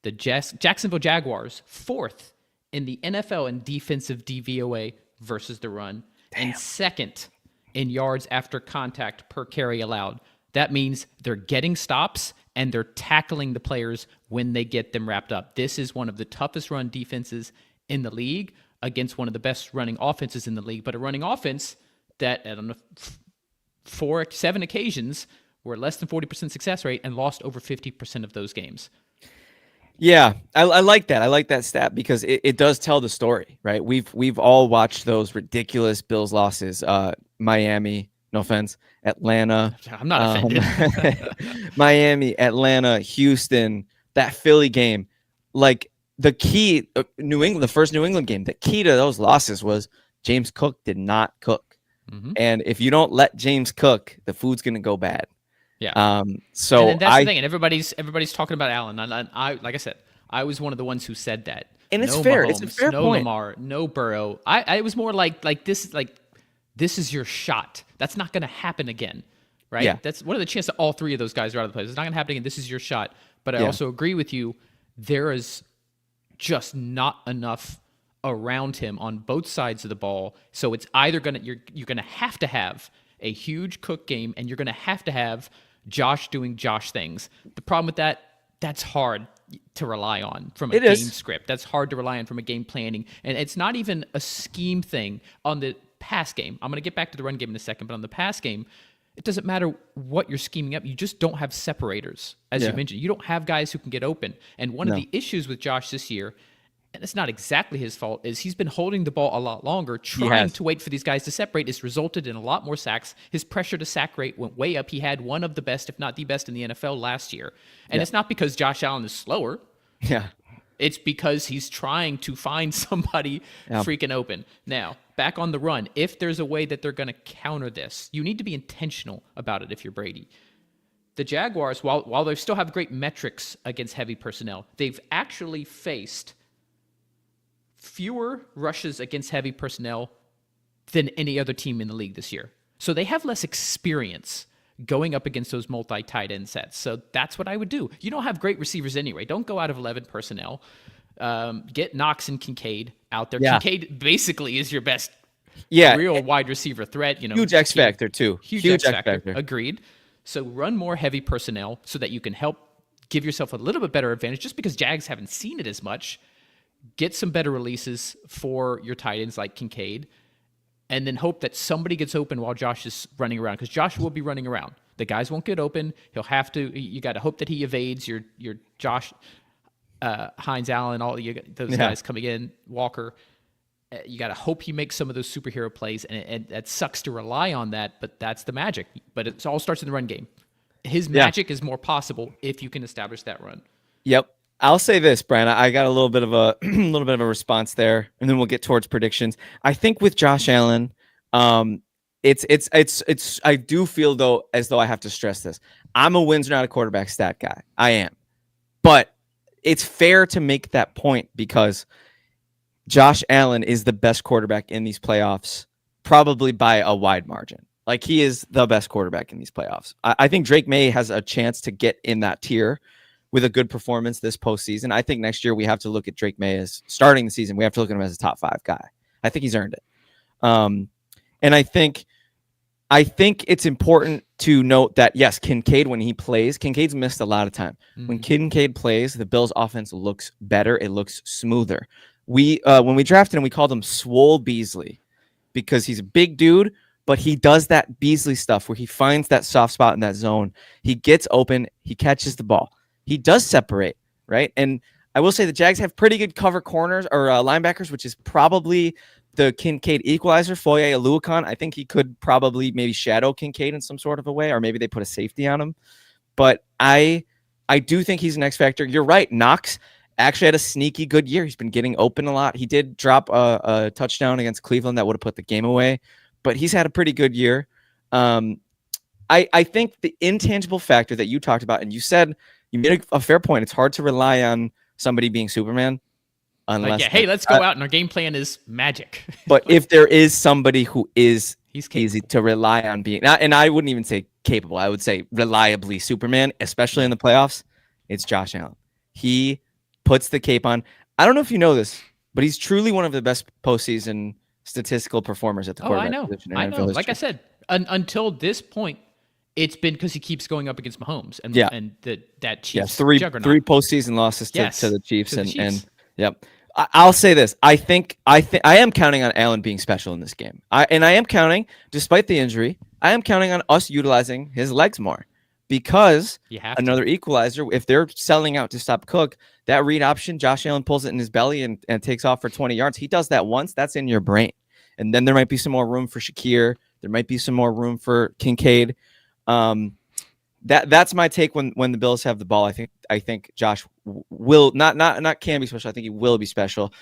The Jacksonville Jaguars, 4th in the NFL in defensive DVOA versus the run, and 2nd in yards after contact per carry allowed. That means they're getting stops and they're tackling the players when they get them wrapped up. This is one of the toughest run defenses in the league against one of the best running offenses in the league, but a running offense that, I don't know, 7 occasions were less than 40% success rate and lost over 50% of those games.
Yeah, I like that. I like that stat because it does tell the story, right? We've all watched those ridiculous Bills losses. Miami, no offense, Atlanta.
I'm not offended.
Miami, Atlanta, Houston, that Philly game. Like the key, New England, the first New England game, the key to those losses was James Cook did not cook.
Mm-hmm.
And if you don't let James cook, the food's going to go bad.
Yeah.
So
and that's the thing, and everybody's talking about Allen. And I like I said, I was one of the ones who said that.
And it's
no
fair.
Mahomes,
It's a fair
no
point.
Lamar, no Burrow. I was more like this is your shot. That's not going to happen again, right?
Yeah.
That's what are the chances that all three of those guys are out of the place? It's not going to happen again. This is your shot. But I
Yeah.
also agree with you. There is just not enough around him on both sides of the ball. So it's either you're gonna have to have a huge Cook game, and you're gonna have to have Josh doing Josh things. The problem with that's hard to rely on from a game script. That's hard to rely on from a game planning. And it's not even a scheme thing on the pass game. I'm going to get back to the run game in a second, but on the pass game, it doesn't matter what you're scheming up. You just don't have separators. As you mentioned, you don't have guys who can get open. And one of the issues with Josh this year, and it's not exactly his fault, is he's been holding the ball a lot longer, trying to wait for these guys to separate. It's resulted in a lot more sacks. His pressure to sack rate went way up. He had one of the best, if not the best, in the NFL last year. And it's not because Josh Allen is slower.
Yeah.
It's because he's trying to find somebody freaking open. Now, back on the run, if there's a way that they're going to counter this, you need to be intentional about it if you're Brady. The Jaguars, while they still have great metrics against heavy personnel, they've actually faced fewer rushes against heavy personnel than any other team in the league this year. So they have less experience going up against those multi-tight end sets. So that's what I would do. You don't have great receivers anyway. Don't go out of 11 personnel. Get Knox and Kincaid out there.
Yeah.
Kincaid basically is your best real wide receiver threat.
Huge X factor too.
Huge X factor. Agreed. So run more heavy personnel so that you can help give yourself a little bit better advantage, just because Jags haven't seen it as much. Get some better releases for your tight ends like Kincaid, and then hope that somebody gets open while Josh is running around, because Josh will be running around. The guys won't get open. He'll have to. You got to hope that he evades your Josh, Hines, Allen, all those guys coming in. Walker. You got to hope he makes some of those superhero plays, and that sucks to rely on that, but that's the magic. But it all starts in the run game. His magic is more possible if you can establish that run.
Yep. I'll say this, Brian. I got a little bit of a response there, and then we'll get towards predictions. I think with Josh Allen, it's. I do feel though as though I have to stress this. I'm a wins not a quarterback stat guy. I am, but it's fair to make that point because Josh Allen is the best quarterback in these playoffs, probably by a wide margin. Like, he is the best quarterback in these playoffs. I think Drake May has a chance to get in that tier with a good performance this postseason. I think next year we have to look at Drake May as starting the season. We have to look at him as a top 5 guy. I think he's earned it. And I think it's important to note that, yes, Kincaid, when he plays, Kincaid's missed a lot of time. Mm-hmm. When Kincaid plays, the Bills' offense looks better. It looks smoother. When we drafted him, we called him Swole Beasley because he's a big dude, but he does that Beasley stuff where he finds that soft spot in that zone. He gets open. He catches the ball. He does separate, right? And I will say the Jags have pretty good cover corners or linebackers, which is probably the Kincaid equalizer. Foye Oluokun, I think he could probably maybe shadow Kincaid in some sort of a way, or maybe they put a safety on him. But I I do think he's an X factor. You're right. Knox actually had a sneaky good year. He's been getting open a lot. He did drop a touchdown against Cleveland that would have put the game away, but he's had a pretty good year. I think the intangible factor that you talked about, and you said you made a fair point. It's hard to rely on somebody being Superman unless
hey, let's go out and our game plan is magic.
But if there is somebody who is
He's
easy to rely on being, and I wouldn't even say capable, I would say reliably Superman, especially in the playoffs, it's Josh Allen. He puts the cape on. I don't know if you know this, but he's truly one of the best postseason statistical performers at the quarterback position in
I know.
NFL
Like I
history.
said, until this point, it's been because he keeps going up against Mahomes and that Chiefs
three
juggernaut.
postseason losses to the Chiefs,
to the
and
Chiefs.
yep. I'll say this. I am counting on Allen being special in this game. I am counting, despite the injury, I am counting on us utilizing his legs more, because
You have
another equalizer. If they're selling out to stop Cook, that read option, Josh Allen pulls it in his belly and takes off for 20 yards. He does that once. That's in your brain, and then there might be some more room for Shakir. There might be some more room for Kincaid. That's my take when the Bills have the ball. I think Josh will not can be special. I think he will be special.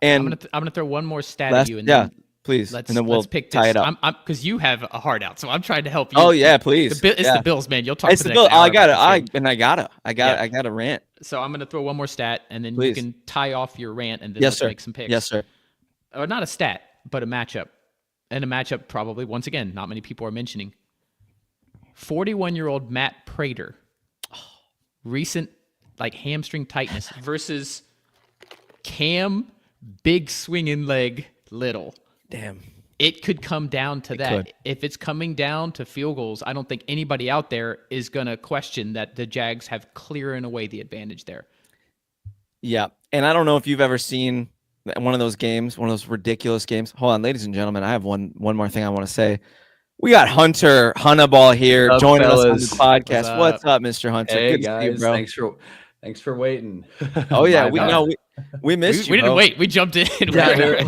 And
I'm gonna throw one more stat at you. And
yeah,
then
please.
let's
And then we'll
pick
tie
this.
it up.
I'm because you have a heart out, so I'm trying to help you.
Oh yeah, please.
It's
Yeah.
the Bills, man. You'll talk.
It's
for
the
next
Bills.
hour
I got it.
about this game.
I got to rant.
So I'm gonna throw one more stat, and then
Please.
you can tie off your rant, and then
Yes,
let's
sir.
make some picks.
Yes, sir.
Or not a stat, but a matchup, and a matchup probably once again not many people are mentioning. 41-year-old Matt Prater, recent hamstring tightness versus Cam big swinging leg Little.
Damn.
It could come down to that.
could.
If it's coming down to field goals, I don't think anybody out there is going to question that the Jags have clear and away the advantage there.
Yeah, and I don't know if you've ever seen one of those games, one of those ridiculous games. Hold on, ladies and gentlemen, I have one more thing I want to say. We got Hunter Hunnaball here
What's up,
joining us on
fellas?
the podcast.
What's
What's up, Mr. Hunter?
Hey
Good to see you,
guys,
bro.
thanks for waiting.
Oh yeah,
My
we
bad.
know we missed
We
you.
didn't
bro.
wait. We jumped in.
Yeah,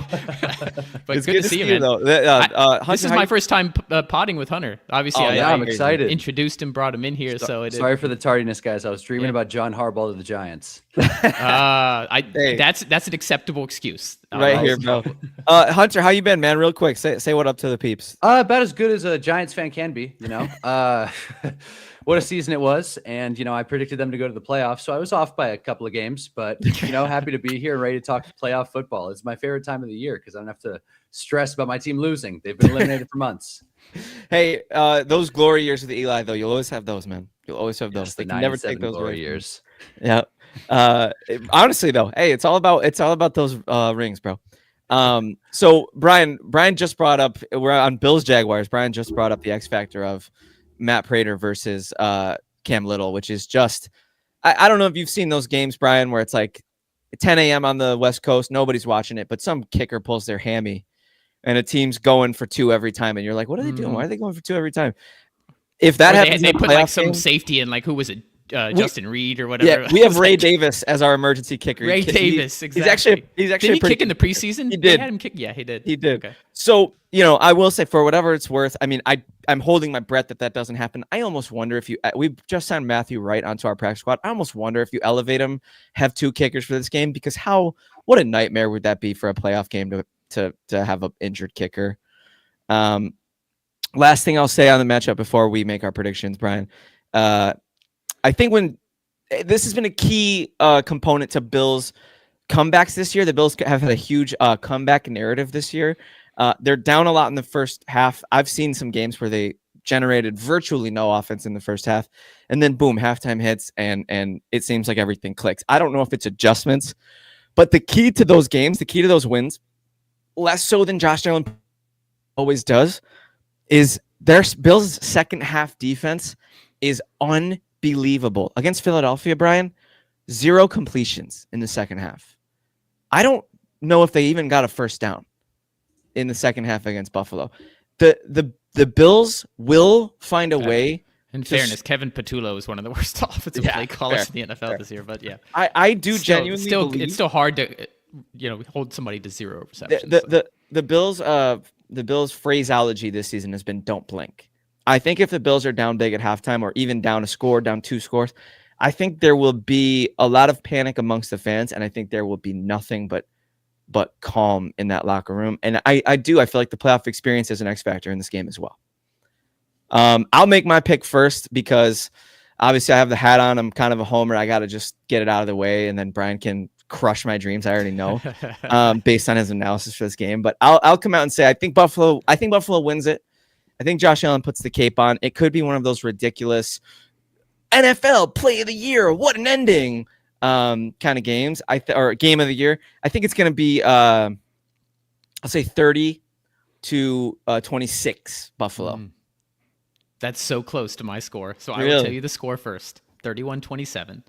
But
It's
good to see you, man.
though. Hunter,
This is
how
my
you-
first time potting with Hunter. Obviously,
Oh,
yeah, I'm
I
excited.
introduced him, brought him in here.
Sorry for the tardiness, guys. I was dreaming about John Harbaugh to the Giants.
Hey.
That's an acceptable excuse.
right here, bro. Hunter, how you been, man? Real quick, say what up to the peeps.
About as good as a Giants fan can be, you know. What a season it was, and I predicted them to go to the playoffs, so I was off by a couple of games, but happy to be here and ready to talk playoff football. It's my favorite time of the year because I don't have to stress about my team losing. They've been eliminated for months.
Hey, those glory years with Eli, though, you'll always have those, man. You'll always have those.
Yes,
They
the
can never take
97
those
glory
away from you.
years.
Yeah. Honestly, though, hey, it's all about those rings, bro. So Brian just brought up, we're on Bills Jaguars. Brian just brought up the X factor of Matt Prater versus Cam Little, which is just, I don't know if you've seen those games, Brian, where it's like 10 a.m. on the West Coast, nobody's watching it, but some kicker pulls their hammy and a team's going for two every time, and you're like, what are they doing? Why are they going for two every time? If that
Or
happens,
they
in a
put
playoff
some
game-
safety in, who was it? Justin Reed or whatever.
Yeah, we have
It's
Ray
like-
Davis as our emergency kicker.
Ray Davis, exactly.
He's actually
Did he
a pretty
kick in the
good kicker.
preseason?
He
They
did.
had him kick. Yeah, he did.
He did.
Okay.
So, I will say, for whatever it's worth, I mean, I'm holding my breath that doesn't happen. I almost wonder if we've just signed Matthew Wright onto our practice squad. I almost wonder if you elevate him, have two kickers for this game, because what a nightmare would that be for a playoff game to have an injured kicker. Last thing I'll say on the matchup before we make our predictions, Brian. I think this has been a key component to Bills comebacks this year. The Bills have had a huge comeback narrative this year. They're down a lot in the first half. I've seen some games where they generated virtually no offense in the first half, and then boom, halftime hits, and it seems like everything clicks. I don't know if it's adjustments, but the key to those games, the key to those wins, less so than Josh Allen always does, is their Bills' second half defense is unbelievable. Against Philadelphia, Brian, 0 completions in the second half. I don't know if they even got a first down in the second half against Buffalo. The Bills will find a way.
In
Just-
fairness, Kevin Patullo is one of the worst offensive play callers in the NFL this year. But yeah,
I do genuinely believe
it's still hard to hold somebody to 0 receptions.
the Bills phraseology this season has been don't blink. I think if the Bills are down big at halftime or even down a score, down 2 scores, I think there will be a lot of panic amongst the fans, and I think there will be nothing but calm in that locker room. And I feel like the playoff experience is an X factor in this game as well. I'll make my pick first because obviously I have the hat on. I'm kind of a homer. I got to just get it out of the way, and then Brian can crush my dreams. I already know based on his analysis for this game. But I'll come out and say I think Buffalo wins it. I think Josh Allen puts the cape on. It could be one of those ridiculous NFL Play of the Year, what an ending kind of games. Or Game of the Year. I think it's going to be I'll say 30-26 Buffalo.
That's so close to my score. So I
Really?
will tell you the score first. 31-27.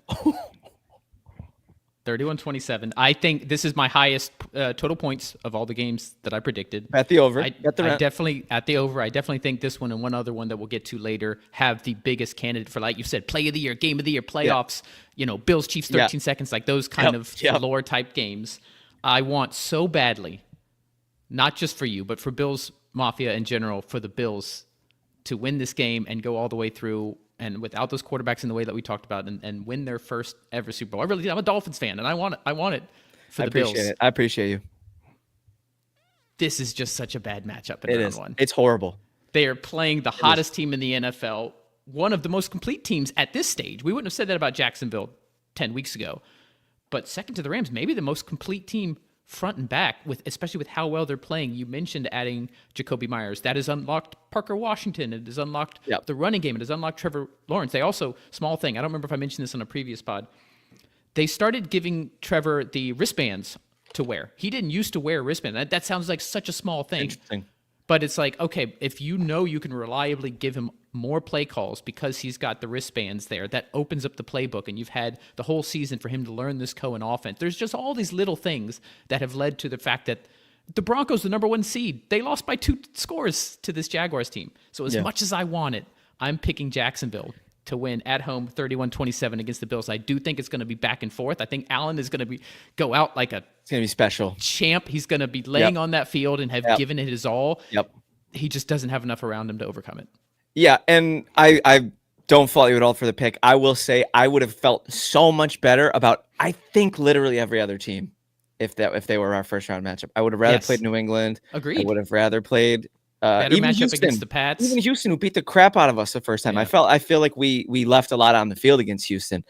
31-27. I think this is my highest total points of all the games that I predicted.
At the over.
I definitely at the over. I definitely think this one and one other one that we'll get to later have the biggest candidate for, like you said, Play of the Year, Game of the Year, playoffs. Bills Chiefs 13 seconds, like those kind of lore type games. I want so badly, not just for you, but for Bills Mafia in general, for the Bills to win this game and go all the way through. And without those quarterbacks in the way that we talked about, and win their first ever Super Bowl. I'm a Dolphins fan, and I want it for the Bills.
I appreciate you.
This is just such a bad matchup in round one.
It's horrible.
They are playing the hottest team in the NFL, one of the most complete teams at this stage. We wouldn't have said that about Jacksonville 10 weeks ago. But second to the Rams, maybe the most complete team front and back, especially with how well they're playing. You mentioned adding Jacoby Myers. That has unlocked Parker Washington. It has unlocked the running game. It has unlocked Trevor Lawrence. They also, small thing, I don't remember if I mentioned this on a previous pod, they started giving Trevor the wristbands to wear. He didn't used to wear a wristband. That sounds like such a small thing.
Interesting.
But it's like, okay, if you can reliably give him more play calls because he's got the wristbands there, that opens up the playbook, and you've had the whole season for him to learn this Cohen offense. There's just all these little things that have led to the fact that the Broncos, the number one seed, they lost by 2 scores to this Jaguars team. So as much as I want it, I'm picking Jacksonville to win at home 31-27 against the Bills. I do think it's going to be back and forth. I think Allen is going to go out like
it's going to be special
champ. He's going to be laying on that field and have given it his all.
Yep.
He just doesn't have enough around him to overcome it.
Yeah, and I don't fault you at all for the pick. I will say I would have felt so much better about, I think, literally every other team if they were our first round matchup. I would have rather played New England.
Agreed.
I would have rather played
better
even
matchup
Houston,
against the Pats.
Even Houston, who beat the crap out of us the first time.
Yeah.
I feel like we left a lot on the field against Houston.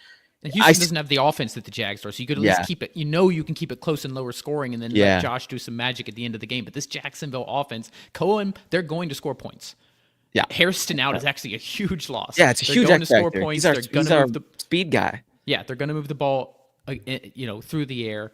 And Houston doesn't have the offense that the Jags are, so you could at least keep it. You can keep it close and lower scoring, and then let Josh do some magic at the end of the game. But this Jacksonville offense, Cohen, they're going to score points.
Yeah,
Hairston out is actually a huge loss.
Yeah, it's a huge
going to score
factor.
points.
He's our speed guy.
Yeah, they're going to move the ball, through the air.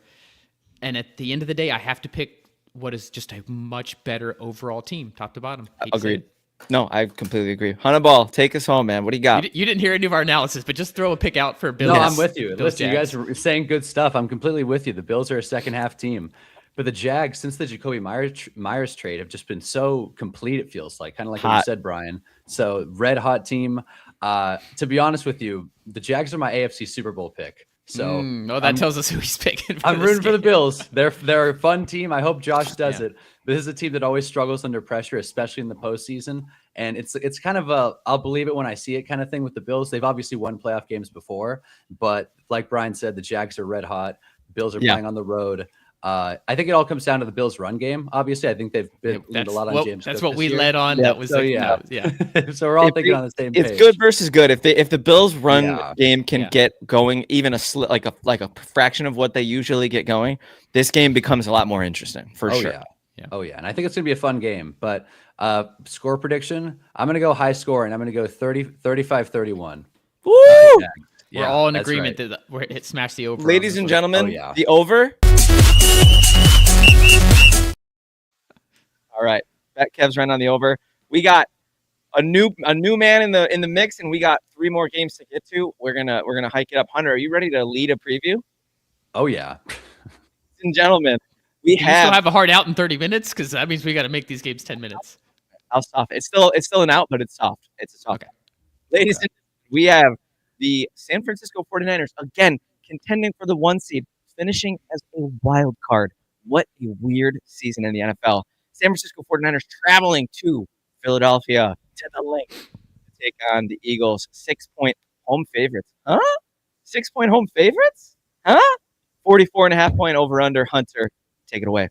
And at the end of the day, I have to pick what is just a much better overall team, top to bottom.
Agreed. No, I completely agree. Hannibal, take us home, man. What do you got?
You didn't hear any of our analysis, but just throw a pick out for Bills.
No, I'm with you.
Bills,
Listen, you
Jags.
guys are saying good stuff. I'm completely with you. The Bills are a second half team. But the Jags, since the Jacoby Myers trade, have just been so complete, it feels like. Kind of like what you said, Brian. So, red hot team. To be honest with you, the Jags are my AFC Super Bowl pick. So
that tells us who he's picking.
I'm rooting for the Bills. They're a fun team. I hope Josh does it. But this is a team that always struggles under pressure, especially in the postseason. And it's kind of a I'll believe it when I see it kind of thing with the Bills. They've obviously won playoff games before, but like Brian said, the Jags are red hot. Bills are playing on the road. I think it all comes down to the Bills' run game. Obviously, I think they've been a lot on James.
That's
Cook
what we
year.
led on. That was
so we're all thinking on the same page.
It's good versus good. If the Bills' run game can get going, even like a fraction of what they usually get going, this game becomes a lot more interesting for sure.
Yeah. Oh yeah, and I think it's gonna be a fun game. But score prediction, I'm gonna go high score, and I'm gonna go 35-31.
Woo!
We're all in agreement that it smashed the over.
Ladies and gentlemen, the over. All right, bet Kev's right on the over. We got a new man in the mix, and we got 3 more games to get to. We're gonna hike it up. Hunter, are you ready to lead a preview?
Oh yeah.
Ladies and gentlemen, we
still have a hard out in 30 minutes because that means we got to make these games 10 minutes.
I'll stop. It's still an out, but it's soft. It's a soft. Okay. Ladies and gentlemen, we have the San Francisco 49ers again contending for the 1 seed, finishing as a wild card. What a weird season in the NFL. San Francisco 49ers traveling to Philadelphia to the link to take on the Eagles, 6-point home favorites. Huh? 6-point home favorites? Huh? 44.5-point over-under. Hunter, take it away.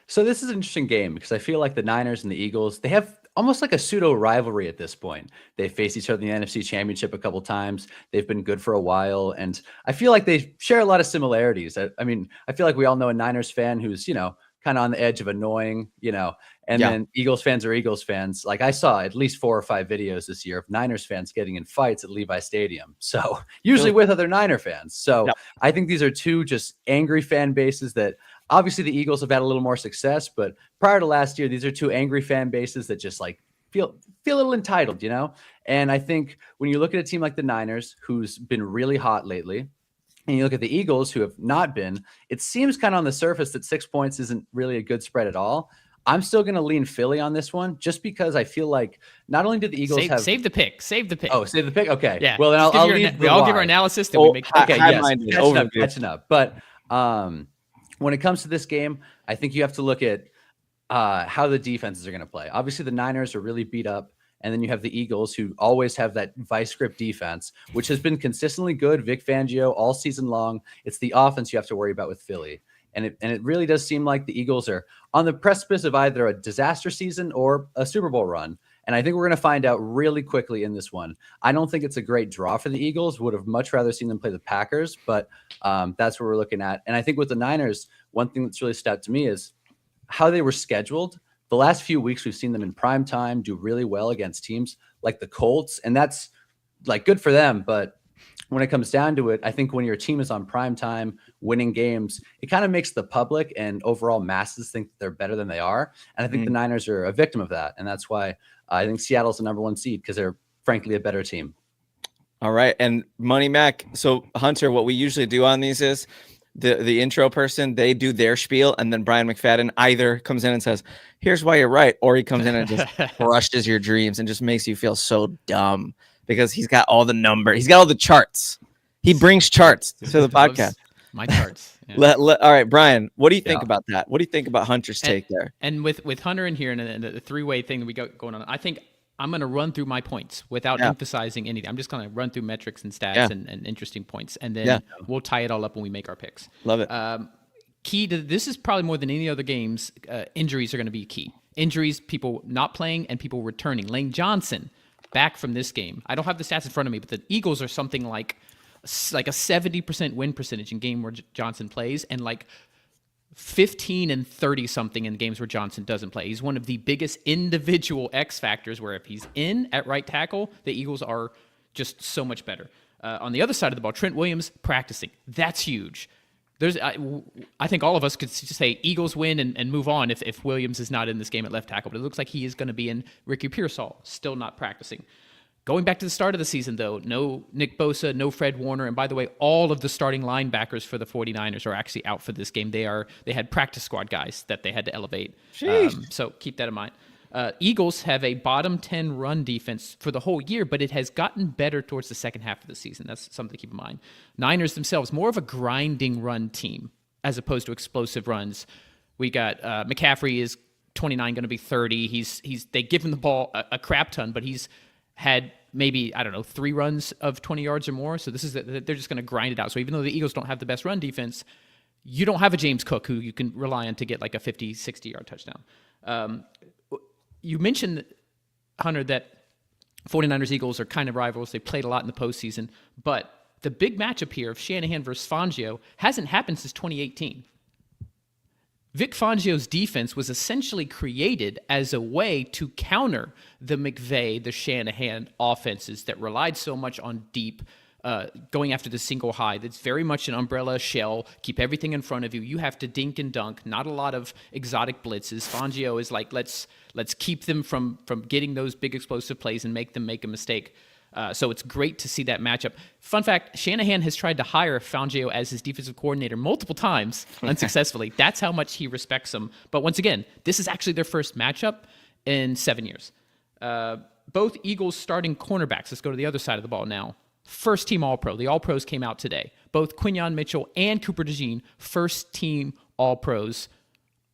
So this is an interesting game because I feel like the Niners and the Eagles, they have almost like a pseudo rivalry at this point. They faced each other in the NFC Championship a couple times. They've been good for a while, and I feel like they share a lot of similarities. I mean, I feel like we all know a Niners fan who's, kind of on the edge of annoying, and then Eagles fans are Eagles fans. Like I saw at least 4 or 5 videos this year of Niners fans getting in fights at Levi Stadium. So usually with other Niner fans. So I think these are two just angry fan bases that obviously the Eagles have had a little more success, but prior to last year, these are two angry fan bases that just like feel a little entitled, And I think when you look at a team like the Niners, who's been really hot lately, and you look at the Eagles, who have not been, it seems kind of on the surface that 6 points isn't really a good spread at all. I'm still going to lean Philly on this one, just because I feel like not only do the Eagles
save the pick.
Oh, save the pick. Okay.
Yeah.
Well, then I'll leave.
We all give our analysis. Then we make.
Okay. Yes. Catching up. But when it comes to this game, I think you have to look at how the defenses are going to play. Obviously, the Niners are really beat up. And then you have the Eagles, who always have that vice grip defense, which has been consistently good. Vic Fangio all season long. It's the offense you have to worry about with Philly. And it really does seem like the Eagles are on the precipice of either a disaster season or a Super Bowl run. And I think we're going to find out really quickly in this one. I don't think it's a great draw for the Eagles. Would have much rather seen them play the Packers, but that's what we're looking at. And I think with the Niners, one thing that's really stood out to me is how they were scheduled. The last few weeks, we've seen them in prime time do really well against teams like the Colts, and that's like good for them. But when it comes down to it, I think when your team is on prime time winning games, it kind of makes the public and overall masses think they're better than they are. And I think the Niners are a victim of that. And that's why I think Seattle's the number 1 seed, because they're frankly a better team.
All right. And Money Mac. So Hunter, what we usually do on these is the intro person, they do their spiel, and then Brian McFadden either comes in and says, here's why you're right, or he comes in and just crushes your dreams and just makes you feel so dumb because he's got all the numbers. He's got all the charts. He brings charts to the podcast.
My charts. Yeah.
All right, Brian, what do you think about that? What do you think about Hunter's take there?
And with Hunter in here and the 3-way thing that we got going on, I think I'm going to run through my points without emphasizing anything. I'm just going to run through metrics and stats and interesting points, and then we'll tie it all up when we make our picks.
Love it.
Key to this is probably more than any other games, injuries are going to be key. Injuries, people not playing, and people returning. Lane Johnson back from this game. I don't have the stats in front of me, but the Eagles are something like a 70% win percentage in game where Johnson plays, and like 15 and 30 something in games where Johnson doesn't play. He's one of the biggest individual X factors where if he's in at right tackle, the Eagles are just so much better. On the other side of the ball, Trent Williams practicing. That's huge. I think all of us could just say Eagles win and move on if Williams is not in this game at left tackle, but it looks like he is going to be in. Ricky Pearsall still not practicing. Going back to the start of the season, though, no Nick Bosa, no Fred Warner, and by the way, all of the starting linebackers for the 49ers are actually out for this game. They had practice squad guys that they had to elevate. So keep that in mind. Eagles have a bottom 10 run defense for the whole year, but it has gotten better towards the second half of the season. That's something to keep in mind. Niners themselves, more of a grinding run team as opposed to explosive runs. We got McCaffrey is 29, going to be 30. They give him the ball a crap ton, but he's had maybe, 3 runs of 20 yards or more. So they're just going to grind it out. So even though the Eagles don't have the best run defense, you don't have a James Cook who you can rely on to get like a 50, 60-yard touchdown. You mentioned, Hunter, that 49ers Eagles are kind of rivals. They played a lot in the postseason. But the big matchup here of Shanahan versus Fangio hasn't happened since 2018. Vic Fangio's defense was essentially created as a way to counter the McVay, the Shanahan offenses that relied so much on deep, going after the single high. That's very much an umbrella shell. Keep everything in front of you. You have to dink and dunk. Not a lot of exotic blitzes. Fangio is like, let's keep them from getting those big explosive plays and make them make a mistake. So it's great to see that matchup. Fun fact, Shanahan has tried to hire Fangio as his defensive coordinator multiple times unsuccessfully. That's how much he respects him. But once again, this is actually their first matchup in 7 years. Both Eagles starting cornerbacks, let's go to the other side of the ball now. First team All-Pro. The All-Pros came out today. Both Quinyon Mitchell and Cooper DeJean, first team All-Pros.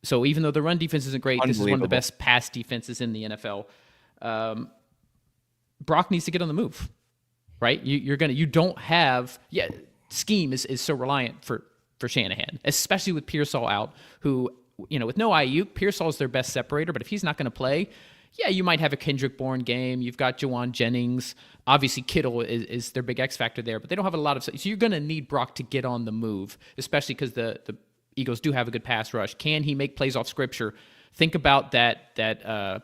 So even though the run defense isn't great, this is one of the best pass defenses in the NFL. Brock needs to get on the move. right? You don't have scheme is so reliant for Shanahan, especially with Pearsall out, who, with no Ayuk, Pearsall is their best separator, but if he's not going to play, yeah, you might have a Kendrick Bourne game. You've got Jawan Jennings. Obviously, Kittle is their big X factor there, but they don't have a lot of. So you're going to need Brock to get on the move, especially because the Eagles do have a good pass rush. Can he make plays off scripture? Think about that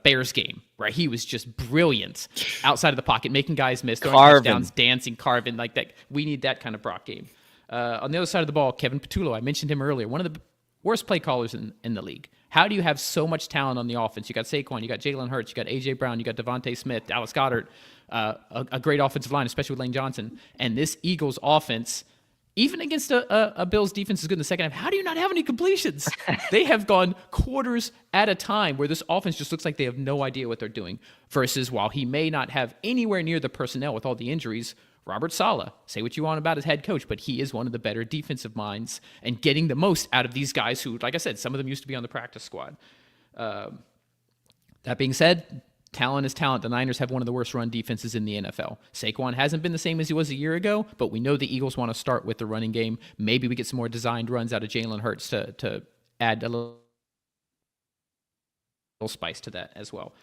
Bears game, right? He was just brilliant outside of the pocket, making guys miss, throwing touchdowns, dancing, carving like that. We need that kind of Brock game. On the other side of the ball, Kevin Patullo, I mentioned him earlier, one of the worst play callers in the league. How do you have so much talent on the offense? You got Saquon, you got Jalen Hurts, you got A.J. Brown, you got Devontae Smith, Dallas Goedert, a great offensive line, especially with Lane Johnson. And this Eagles offense, even against a Bills defense is good in the second half, how do you not have any completions? They have gone quarters at a time where this offense just looks like they have no idea what they're doing. Versus while he may not have anywhere near the personnel with all the injuries, Robert Saleh, say what you want about his head coach, but he is one of the better defensive minds and getting the most out of these guys who, like I said, some of them used to be on the practice squad. That being said, talent is talent. The Niners have one of the worst run defenses in the NFL. Saquon hasn't been the same as he was a year ago, but we know the Eagles want to start with the running game. Maybe we get some more designed runs out of Jalen Hurts to add a little spice to that as well.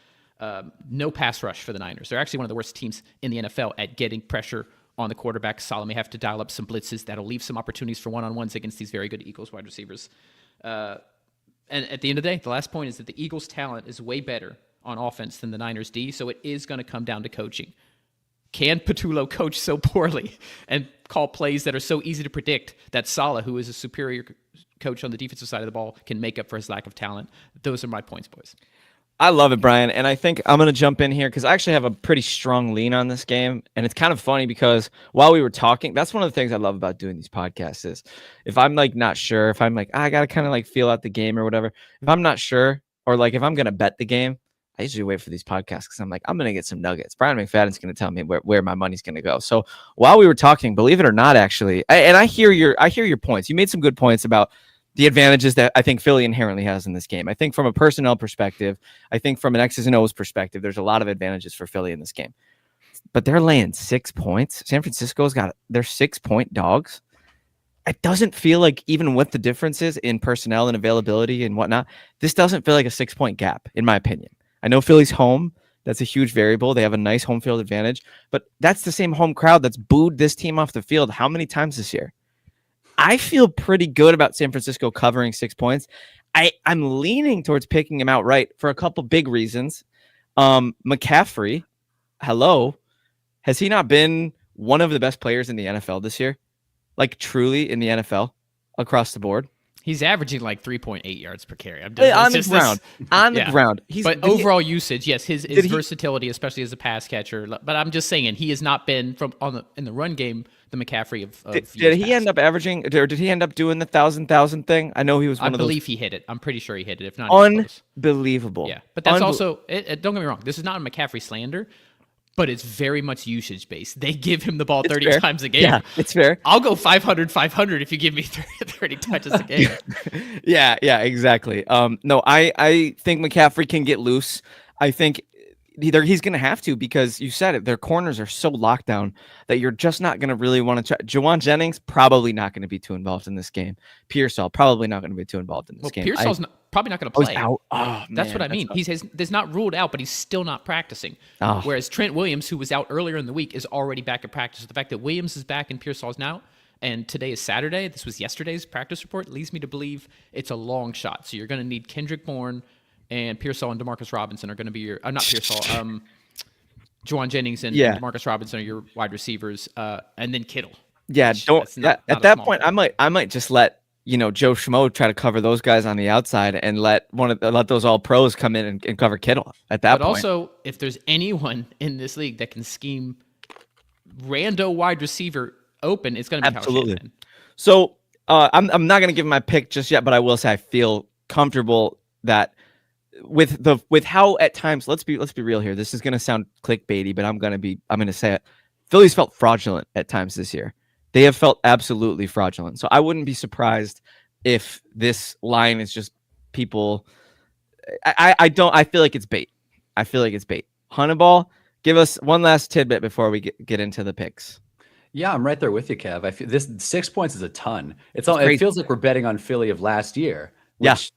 No pass rush for the Niners. They're actually one of the worst teams in the NFL at getting pressure on the quarterback. Saleh may have to dial up some blitzes. That'll leave some opportunities for one-on-ones against these very good Eagles wide receivers. And at the end of the day, the last point is that the Eagles' talent is way better on offense than the Niners' D, so it is going to come down to coaching. Can Patullo coach so poorly and call plays that are so easy to predict that Saleh, who is a superior coach on the defensive side of the ball, can make up for his lack of talent? Those are my points, boys.
I love it, Brian. And I think I'm going to jump in here because I actually have a pretty strong lean on this game. And it's kind of funny because while we were talking, that's one of the things I love about doing these podcasts is if I'm like not sure, if I'm like, I got to kind of like feel out the game or whatever. If I'm not sure, or like if I'm going to bet the game, I usually wait for these podcasts because I'm like, I'm going to get some nuggets. Brian McFadden's going to tell me where my money's going to go. So while we were talking, believe it or not, actually, I hear your points. You made some good points about the advantages that I think Philly inherently has in this game. I think from a personnel perspective, I think from an X's and O's perspective, there's a lot of advantages for Philly in this game. But they're laying 6 points. San Francisco's got their 6-point dogs. It doesn't feel like, even with the differences in personnel and availability and whatnot, this doesn't feel like a 6-point gap, in my opinion. I know Philly's home. That's a huge variable. They have a nice home field advantage, but that's the same home crowd that's booed this team off the field how many times this year? I feel pretty good about San Francisco covering 6 points. I'm leaning towards picking him outright for a couple big reasons. McCaffrey, hello. Has he not been one of the best players in the NFL this year? Like truly in the NFL across the board?
He's averaging like 3.8 yards per carry.
On the ground. On the ground.
But overall usage, yes, his versatility, especially as a pass catcher. But I'm just saying, he has not been in the run game the McCaffrey of
did he end up averaging, or did he end up doing the 1,000 thing? I know he was one of those. I believe
he hit it. I'm pretty sure he hit it. If not,
unbelievable.
Yeah, but that's also, don't get me wrong, this is not a McCaffrey slander, but it's very much usage based. They give him the ball 30 times a game.
Yeah, it's fair.
I'll go 500 if you give me 30 touches a game.
Yeah, exactly. No, I think McCaffrey can get loose. I think he's going to have to, because you said it, their corners are so locked down that you're just not going to really want to try. Jawan Jennings probably not going to be too involved in this game. Pearsall probably not going to be too involved in this game.
Pearsall's probably not going to play.
Out. Oh,
that's what I mean. He's not ruled out, but he's still not practicing. Oh. Whereas Trent Williams, who was out earlier in the week, is already back at practice. The fact that Williams is back and Pearsall's now, and today is Saturday, this was yesterday's practice report, leads me to believe it's a long shot. So you're going to need Kendrick Bourne and Pearsall and DeMarcus Robinson are going to be your not Pearsall, Jawan Jennings and DeMarcus Robinson are your wide receivers, and then Kittle.
Yeah, at that point, I might just let Joe Schmo try to cover those guys on the outside and let those all pros come in and cover Kittle at that point. But
also, if there's anyone in this league that can scheme rando wide receiver open, it's going to be
absolutely. Kyle Shanahan. So I'm not going to give my pick just yet, but I will say I feel comfortable that with how at times, let's be real here. This is going to sound clickbaity, but I'm going to say it. Philly's felt fraudulent at times this year. They have felt absolutely fraudulent. So I wouldn't be surprised if this line is just people. I feel like it's bait. Hannibal, Give us one last tidbit before we get into the picks.
Yeah, I'm right there with you, Kev. I feel this 6 points is a ton. It's
It's
all. It
crazy.
feels like we're betting on Philly of last year,
Yeah.
which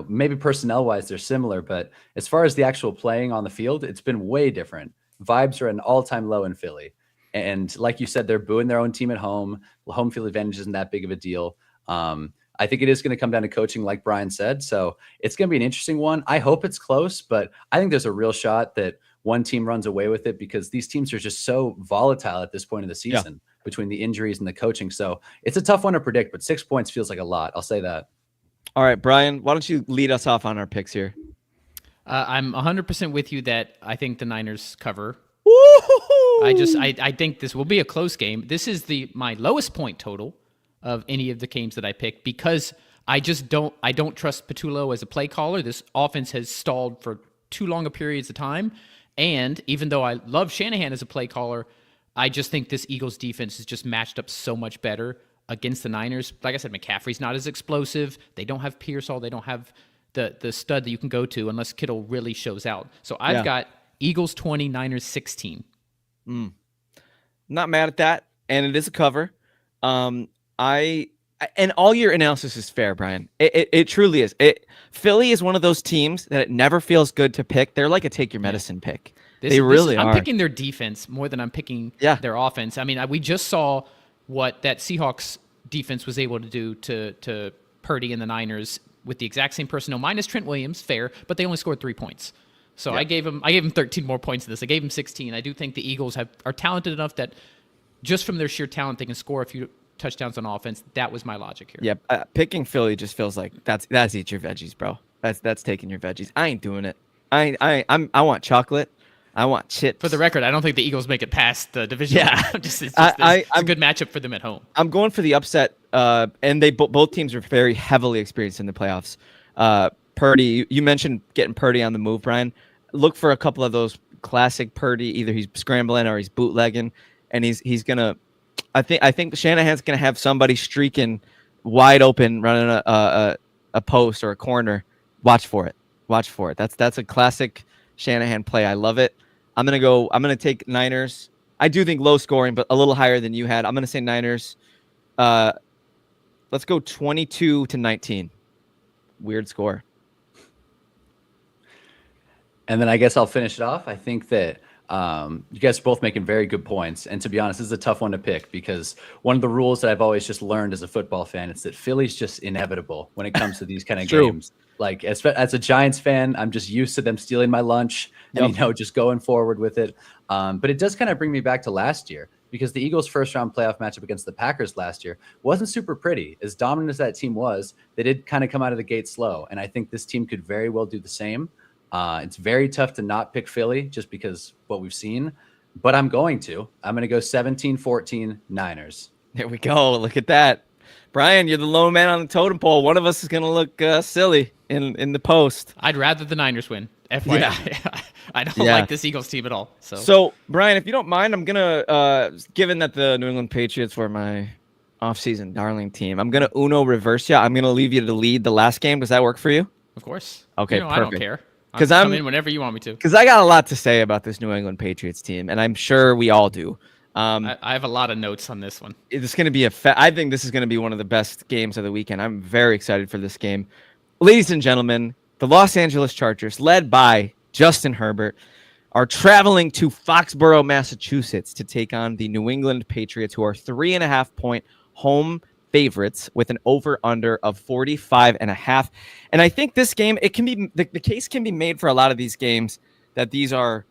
maybe personnel wise they're similar, but as far as the actual playing on the field, it's been way different. Vibes are at an all-time low in Philly, and like you said, they're booing their own team at home. Home field advantage isn't that big of a deal. I think it is going to come down to coaching, like Brian said. So it's going to be an interesting one. I hope it's close, but I think there's a real shot that one team runs away with it because these teams are just so volatile at this point of the season between the injuries and the coaching. So it's a tough one to predict, but 6 points feels like a lot. I'll say that.
All right, Brian, why don't you lead us off on our picks here?
I'm 100% with you that I think the Niners cover.
Woo-hoo-hoo!
I think this will be a close game. This is my lowest point total of any of the games that I picked because I don't trust Patullo as a play caller. This offense has stalled for too long a periods of time. And even though I love Shanahan as a play caller, I just think this Eagles defense is just matched up so much better against the Niners. Like I said, McCaffrey's not as explosive. They don't have Pearsall. They don't have the stud that you can go to unless Kittle really shows out. So I've got Eagles 20, Niners 16.
Not mad at that, and it is a cover. And all your analysis is fair, Brian. It truly is. Philly is one of those teams that it never feels good to pick. They're like a take your medicine pick.
I'm picking their defense more than I'm picking their offense. I mean, we just saw what that Seahawks defense was able to do to Purdy and the Niners with the exact same personnel, minus Trent Williams, fair, but they only scored 3 points. So I gave him 13 more points to this. I gave him 16. I do think the Eagles are talented enough that just from their sheer talent, they can score a few touchdowns on offense. That was my logic here.
Yeah, picking Philly just feels like that's eat your veggies, bro. That's taking your veggies. I ain't doing it. I want chocolate. I want chips.
For the record, I don't think the Eagles make it past the division.
Yeah,
it's a good matchup for them at home.
I'm going for the upset, and they both teams are very heavily experienced in the playoffs. Purdy, you mentioned getting Purdy on the move, Brian. Look for a couple of those classic Purdy. Either he's scrambling or he's bootlegging, and he's gonna. I think Shanahan's gonna have somebody streaking wide open, running a post or a corner. Watch for it. That's a classic Shanahan play. I love it. I'm gonna take Niners. I do think low scoring, but a little higher than you had. I'm gonna say Niners. Let's go 22-19. Weird score.
And then I guess I'll finish it off. I think that you guys are both making very good points. And to be honest, this is a tough one to pick because one of the rules that I've always just learned as a football fan is that Philly's just inevitable when it comes to these kind of games. Like as a Giants fan, I'm just used to them stealing my lunch and, just going forward with it. But it does kind of bring me back to last year because the Eagles' first round playoff matchup against the Packers last year wasn't super pretty. As dominant as that team was, they did kind of come out of the gate slow. And I think this team could very well do the same. It's very tough to not pick Philly just because what we've seen, but I'm going to go 17-14 Niners.
There we go. Look at that. Brian, you're the lone man on the totem pole. One of us is going to look silly in the post.
I'd rather the Niners win. FYI. Yeah. I don't like this Eagles team at all.
So, Brian, if you don't mind, I'm going to, given that the New England Patriots were my offseason darling team, I'm going to Uno reverse you. I'm going to leave you to lead the last game. Does that work for you?
Of course.
Okay, perfect.
I don't care. Because I'm in whenever you want me to.
Because I got a lot to say about this New England Patriots team, and I'm sure we all do.
I have a lot of notes on this one.
It's going to be I think this is going to be one of the best games of the weekend. I'm very excited for this game. Ladies and gentlemen, the Los Angeles Chargers, led by Justin Herbert, are traveling to Foxborough, Massachusetts to take on the New England Patriots, who are 3.5-point home favorites with an over-under of 45.5. And I think this game, it can be the case can be made for a lot of these games that these are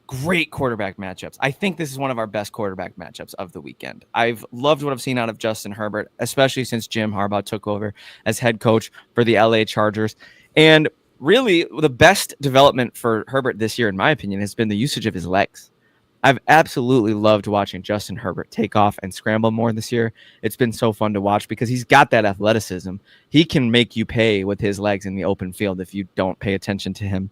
great quarterback matchups. I think this is one of our best quarterback matchups of the weekend. I've loved what I've seen out of Justin Herbert, especially since Jim Harbaugh took over as head coach for the LA Chargers. And really, the best development for Herbert this year, in my opinion, has been the usage of his legs. I've absolutely loved watching Justin Herbert take off and scramble more this year. It's been so fun to watch because he's got that athleticism. He can make you pay with his legs in the open field if you don't pay attention to him.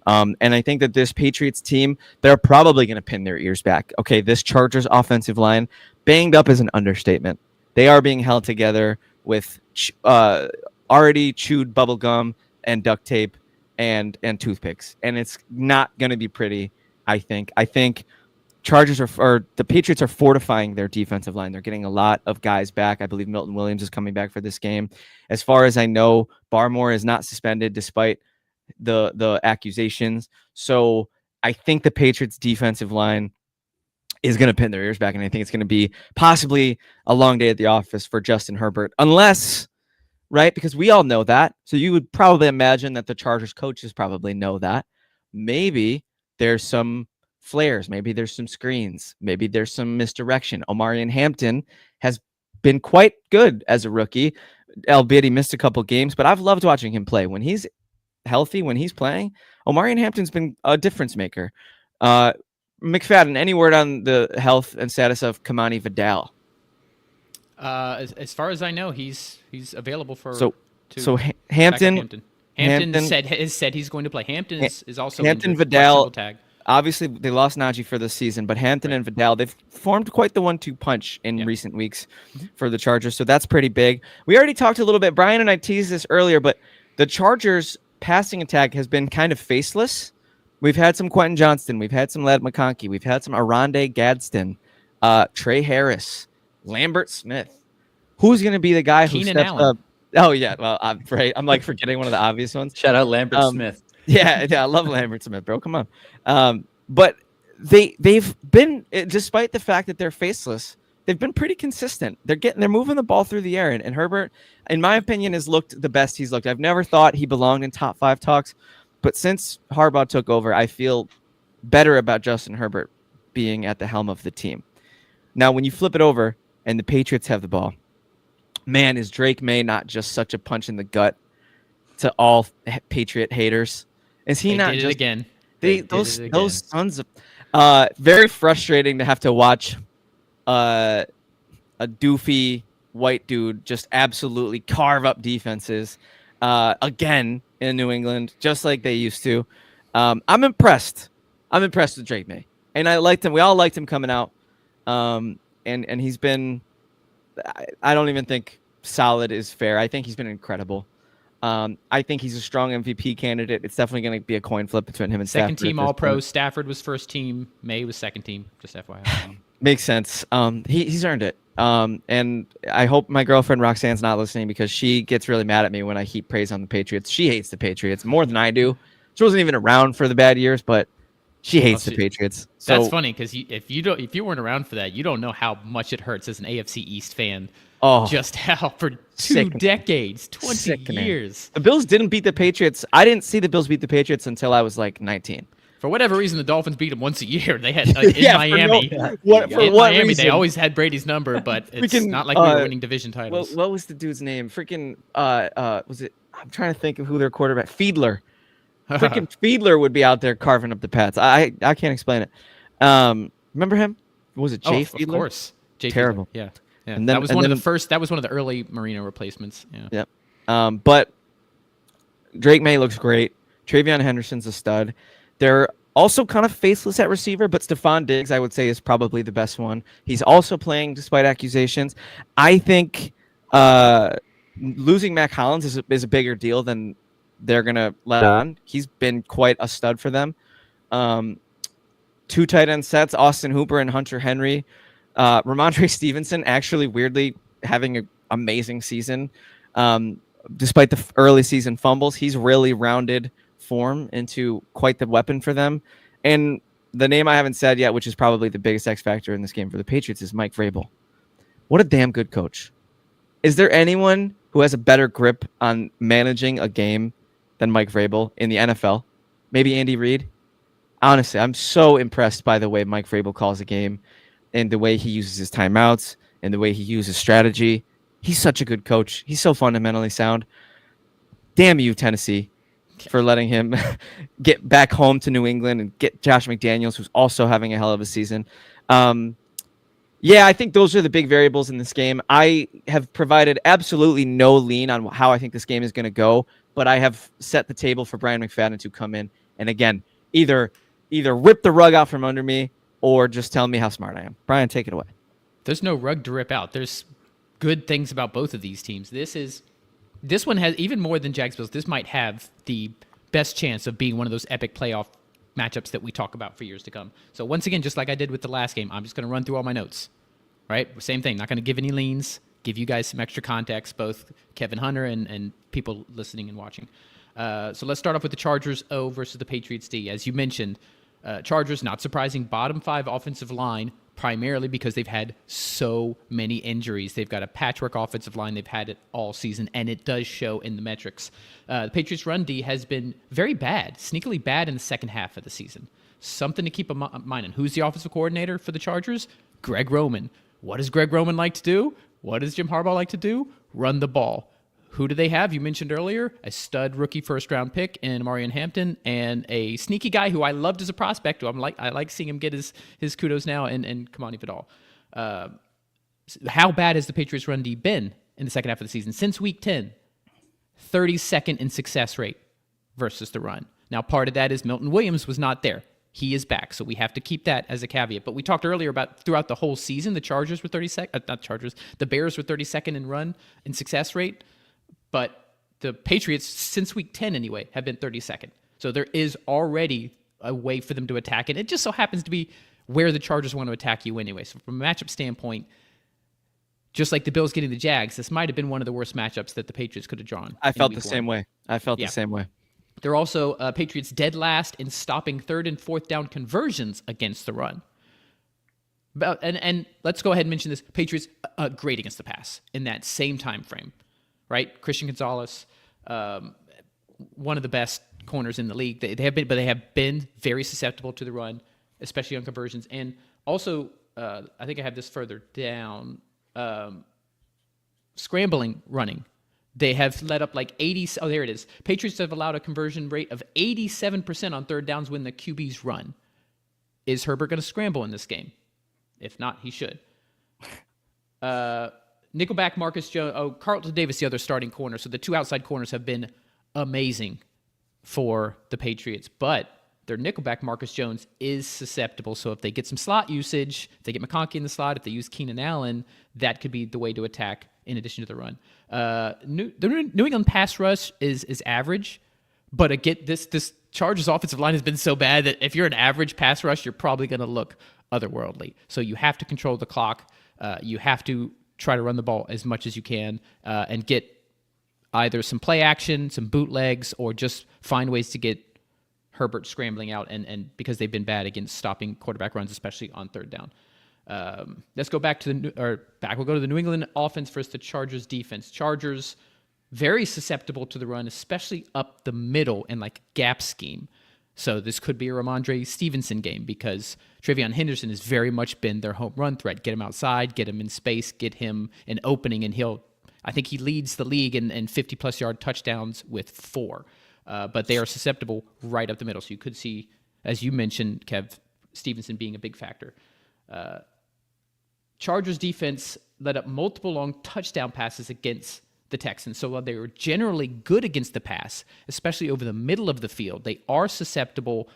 And I think that this Patriots team, they're probably going to pin their ears back. Okay, this Chargers offensive line, banged up is an understatement. They are being held together with already chewed bubble gum and duct tape and toothpicks. And it's not going to be pretty. I think Chargers or the Patriots are fortifying their defensive line. They're getting a lot of guys back. I believe Milton Williams is coming back for this game. As far as I know, Barmore is not suspended despite the accusations. So I think the Patriots defensive line is going to pin their ears back, and I think it's going to be possibly a long day at the office for Justin Herbert, unless, right, because we all know that. So you would probably imagine that the Chargers coaches probably know that. Maybe there's some flares, maybe there's some screens, maybe there's some misdirection. Omarion Hampton has been quite good as a rookie, albeit he missed a couple games, but I've loved watching him play. When he's healthy, when he's playing, Omarion Hampton's been a difference maker. McFadden, any word on the health and status of Kamani Vidal?
As far as I know, he's available for
Hampton
has said he's going to play. Hampton is also
Hampton
injured,
Vidal.
tag.
Obviously, they lost Najee for the season, but Hampton and Vidal, they've formed quite the 1-2 punch in recent weeks for the Chargers, so that's pretty big. We already talked a little bit. Brian and I teased this earlier, but the Chargers' passing attack has been kind of faceless. We've had some Quentin Johnston. We've had some Ladd McConkey. We've had some Aronde Gadsden, Trey Harris, Lambert Smith. Who's going to be the guy who
Keenan
steps
Allen.
up? Oh, yeah. Well, I'm right. I'm like forgetting one of the obvious ones.
Shout out Lambert Smith.
Yeah, I love Lambert Smith, bro. Come on. But they've been, despite the fact that they're faceless, they've been pretty consistent. They're moving the ball through the air, and Herbert, in my opinion, has looked the best he's looked. I've never thought he belonged in top 5 talks, but since Harbaugh took over, I feel better about Justin Herbert being at the helm of the team. Now, when you flip it over and the Patriots have the ball, man, is Drake May not just such a punch in the gut to all Patriot haters? Is he not
did
just
it again?
Those sons of very frustrating to have to watch a doofy white dude just absolutely carve up defenses again in New England, just like they used to. I'm impressed. I'm impressed with Drake May, and I liked him. We all liked him coming out, and he's been. I don't even think solid is fair. I think he's been incredible. I think he's a strong MVP candidate. It's definitely going to be a coin flip between him and
Second
Stafford
team All-Pro. Stafford was first team. May was second team. Just FYI.
Makes sense. He's earned it. And I hope my girlfriend Roxanne's not listening, because she gets really mad at me when I heap praise on the Patriots. She hates the Patriots more than I do. She wasn't even around for the bad years, but she hates the Patriots. So
that's funny, because if you weren't around for that, you don't know how much it hurts as an AFC East fan. Just how for 2 decades, 20 years.
The Bills didn't beat the Patriots. I didn't see the Bills beat the Patriots until I was like 19.
For whatever reason, the Dolphins beat them once a year. They had in Miami.
What
Miami,
reason?
they always had Brady's number, but it's not like we were winning division titles.
What was the dude's name? Freaking was it? I'm trying to think of who their quarterback. Fiedler. Freaking Fiedler would be out there carving up the Pats. I can't explain it. Remember him? Was it Jay Fiedler?
Of course. Jay
Terrible.
Fiedler. Yeah.
And
that was one of the first. That was one of the early Marino replacements. Yeah.
Yep. But Drake May looks great. Travion Henderson's a stud. They're also kind of faceless at receiver, but Stephon Diggs, I would say, is probably the best one. He's also playing despite accusations. I think losing Mac Hollins is a bigger deal than they're going to let on. He's been quite a stud for them. 2 tight end sets, Austin Hooper and Hunter Henry. Ramondre Stevenson actually weirdly having an amazing season. Despite the early season fumbles, he's really rounded form into quite the weapon for them. And the name I haven't said yet, which is probably the biggest X factor in this game for the Patriots, is Mike Vrabel. What a damn good coach. Is there anyone who has a better grip on managing a game than Mike Vrabel in the NFL? Maybe Andy Reid? Honestly, I'm so impressed by the way Mike Vrabel calls a game and the way he uses his timeouts and the way he uses strategy. He's such a good coach. He's so fundamentally sound. Damn you, Tennessee, for letting him get back home to New England and get Josh McDaniels, who's also having a hell of a season. Yeah, I think those are the big variables in this game. I have provided absolutely no lean on how I think this game is going to go, but I have set the table for Brian McFadden to come in and, again, either rip the rug out from under me or just tell me how smart I am. Brian, take it away.
There's no rug to rip out. There's good things about both of these teams. This one has, even more than Jags Bills, this might have the best chance of being one of those epic playoff matchups that we talk about for years to come. So once again, just like I did with the last game, I'm just going to run through all my notes. Right? Same thing. Not going to give any leans. Give you guys some extra context, both Kevin Hunter and people listening and watching. So let's start off with the Chargers O versus the Patriots D. As you mentioned, Chargers, not surprising, bottom 5 offensive line, primarily because they've had so many injuries. They've got a patchwork offensive line. They've had it all season, and it does show in the metrics. The Patriots' run D has been very bad, sneakily bad in the second half of the season. Something to keep in mind. And who's the offensive coordinator for the Chargers? Greg Roman. What does Greg Roman like to do? What does Jim Harbaugh like to do? Run the ball. Who do they have? You mentioned earlier, a stud rookie first-round pick in Marion Hampton, and a sneaky guy who I loved as a prospect. I like seeing him get his kudos now, and Kamani Vidal. How bad has the Patriots' run D been in the second half of the season? Since week 10, 32nd in success rate versus the run. Now, part of that is Milton Williams was not there. He is back, so we have to keep that as a caveat. But we talked earlier about throughout the whole season, the Chargers were the Bears were 32nd in run in success rate, but the Patriots, since week 10 anyway, have been 32nd. So there is already a way for them to attack, and it just so happens to be where the Chargers want to attack you anyway. So from a matchup standpoint, just like the Bills getting the Jags, this might have been one of the worst matchups that the Patriots could have drawn.
I felt the same way. The same way.
They're also Patriots dead last in stopping 3rd and 4th down conversions against the run. And let's go ahead and mention this. Patriots great against the pass in that same time frame, right? Christian Gonzalez, one of the best corners in the league. They have been very susceptible to the run, especially on conversions. And also, I think I have this further down, scrambling running. They have let up like 80. Oh, there it is. Patriots have allowed a conversion rate of 87% on 3rd downs when the QBs run. Is Herbert going to scramble in this game? If not, he should. Nickelback Marcus Jones. Oh, Carlton Davis, the other starting corner. So the 2 outside corners have been amazing for the Patriots. But their nickelback Marcus Jones is susceptible. So if they get some slot usage, if they get McConkey in the slot, if they use Keenan Allen, that could be the way to attack in addition to the run. The New England pass rush is average, but again, this Chargers offensive line has been so bad that if you're an average pass rush, you're probably going to look otherworldly. So you have to control the clock. You have to try to run the ball as much as you can and get either some play action, some bootlegs, or just find ways to get Herbert scrambling out, and because they've been bad against stopping quarterback runs, especially on 3rd down. Let's go back to we'll go to the New England offense versus the Chargers defense. Chargers very susceptible to the run, especially up the middle and like gap scheme. So this could be a Ramondre Stevenson game because Travion Henderson has very much been their home run threat. Get him outside, get him in space, get him an opening, and I think he leads the league in 50-plus yard touchdowns with 4. But they are susceptible right up the middle. So you could see, as you mentioned, Kev, Stevenson being a big factor. Chargers defense let up multiple long touchdown passes against the Texans. So while they were generally good against the pass, especially over the middle of the field, they are susceptible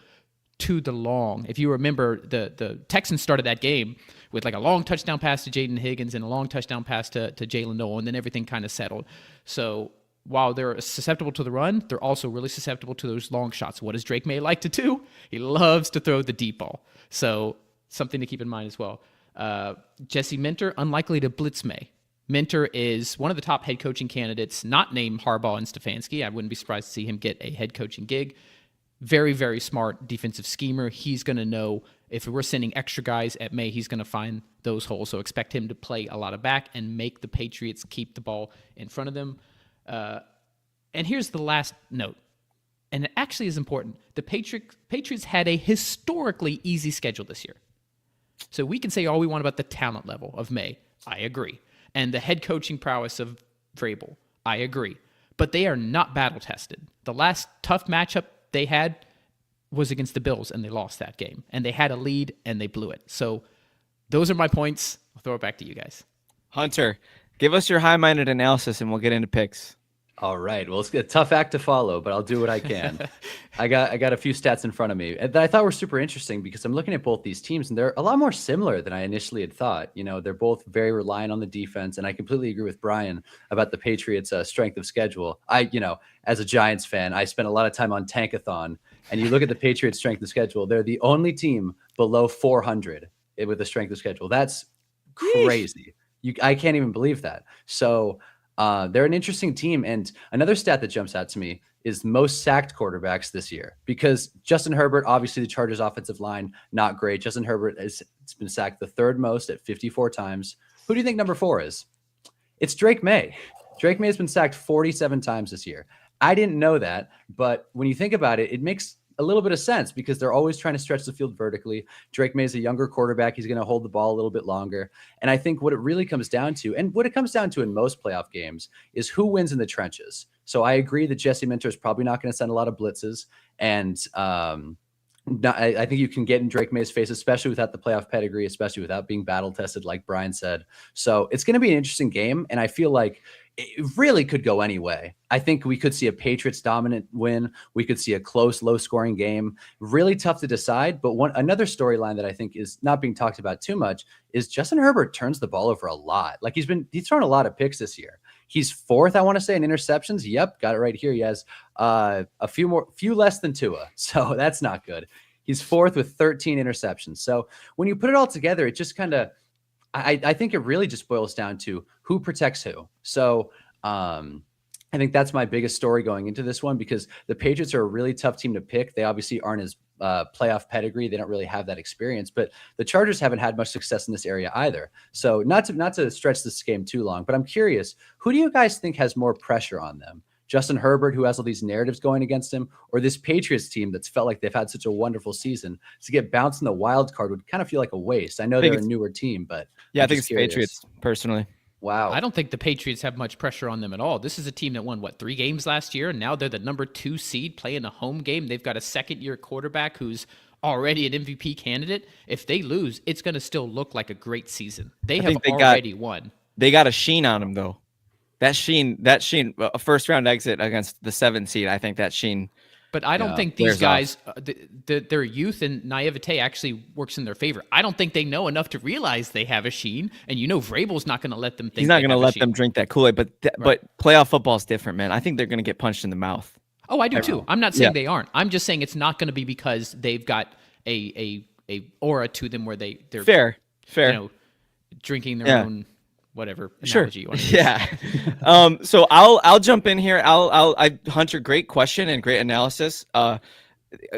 to the long. If you remember, the Texans started that game with like a long touchdown pass to Jaden Higgins and a long touchdown pass to Jalen Noel, and then everything kind of settled. So while they're susceptible to the run, they're also really susceptible to those long shots. What does Drake May like to do? He loves to throw the deep ball. So something to keep in mind as well. Jesse Minter, unlikely to blitz May. Minter is one of the top head coaching candidates, not named Harbaugh and Stefanski. I wouldn't be surprised to see him get a head coaching gig. Very, very smart defensive schemer. He's going to know if we're sending extra guys at May, he's going to find those holes. So expect him to play a lot of back and make the Patriots keep the ball in front of them. And here's the last note, and it actually is important. The Patriots had a historically easy schedule this year. So we can say all we want about the talent level of May. I agree. And the head coaching prowess of Vrabel. I agree. But they are not battle-tested. The last tough matchup they had was against the Bills, and they lost that game. And they had a lead, and they blew it. So those are my points. I'll throw it back to you guys.
Hunter, give us your high-minded analysis, and we'll get into picks.
All right. Well, it's a tough act to follow, but I'll do what I can. I got a few stats in front of me that I thought were super interesting because I'm looking at both these teams and they're a lot more similar than I initially had thought. You know, they're both very reliant on the defense, and I completely agree with Brian about the Patriots' strength of schedule. As a Giants fan, I spent a lot of time on Tankathon, and you look at the Patriots' strength of schedule, they're the only team below 400 with the strength of schedule. That's crazy. I can't even believe that. So they're an interesting team. And another stat that jumps out to me is most sacked quarterbacks this year, because Justin Herbert, obviously the Chargers offensive line, not great. Justin Herbert has been sacked the third most at 54 times. Who do you think number 4 is? It's Drake May. Drake May has been sacked 47 times this year. I didn't know that, but when you think about it, it makes a little bit of sense because they're always trying to stretch the field vertically. Drake May is a younger quarterback. He's going to hold the ball a little bit longer. And I think what it really comes down to, and what it comes down to in most playoff games, is who wins in the trenches. So I agree that Jesse Minter is probably not going to send a lot of blitzes. And I think you can get in Drake May's face, especially without the playoff pedigree, especially without being battle tested, like Brian said. So it's going to be an interesting game. And I feel like it really could go any way. I think we could see a Patriots dominant win. We could see a close, low scoring game. Really tough to decide. But another storyline that I think is not being talked about too much is Justin Herbert turns the ball over a lot. Like he's thrown a lot of picks this year. He's 4th, I want to say, in interceptions. Yep, got it right here. He has a few less than Tua. So that's not good. He's 4th with 13 interceptions. So when you put it all together, it just kind of, I think it really just boils down to who protects who. So I think that's my biggest story going into this one, because the Patriots are a really tough team to pick. They obviously aren't as playoff pedigree. They don't really have that experience, but the Chargers haven't had much success in this area either. So not to stretch this game too long, but I'm curious, who do you guys think has more pressure on them? Justin Herbert, who has all these narratives going against him, or this Patriots team that's felt like they've had such a wonderful season? To get bounced in the wild card would kind of feel like a waste. I know they're a newer team, but
yeah, I think it's Patriots personally.
Wow.
I don't think the Patriots have much pressure on them at all. This is a team that won, 3 games last year, and now they're the number 2 seed playing a home game. They've got a second-year quarterback who's already an MVP candidate. If they lose, it's going to still look like a great season. They have already won.
They got a sheen on them, though. That sheen, a first-round exit against the 7 seed, I think that sheen.
But I don't think these guys, their youth and naivete actually works in their favor. I don't think they know enough to realize they have a sheen. And Vrabel's not going to let them think
he's not going to let them drink that Kool-Aid. But playoff football is different, man. I think they're going to get punched in the mouth.
Oh, I do too. I'm not saying they aren't. I'm just saying it's not going to be because they've got a aura to them where they're
fair,
drinking their own whatever analogy you want to use.
Yeah. So I'll jump in here. Hunter, great question and great analysis.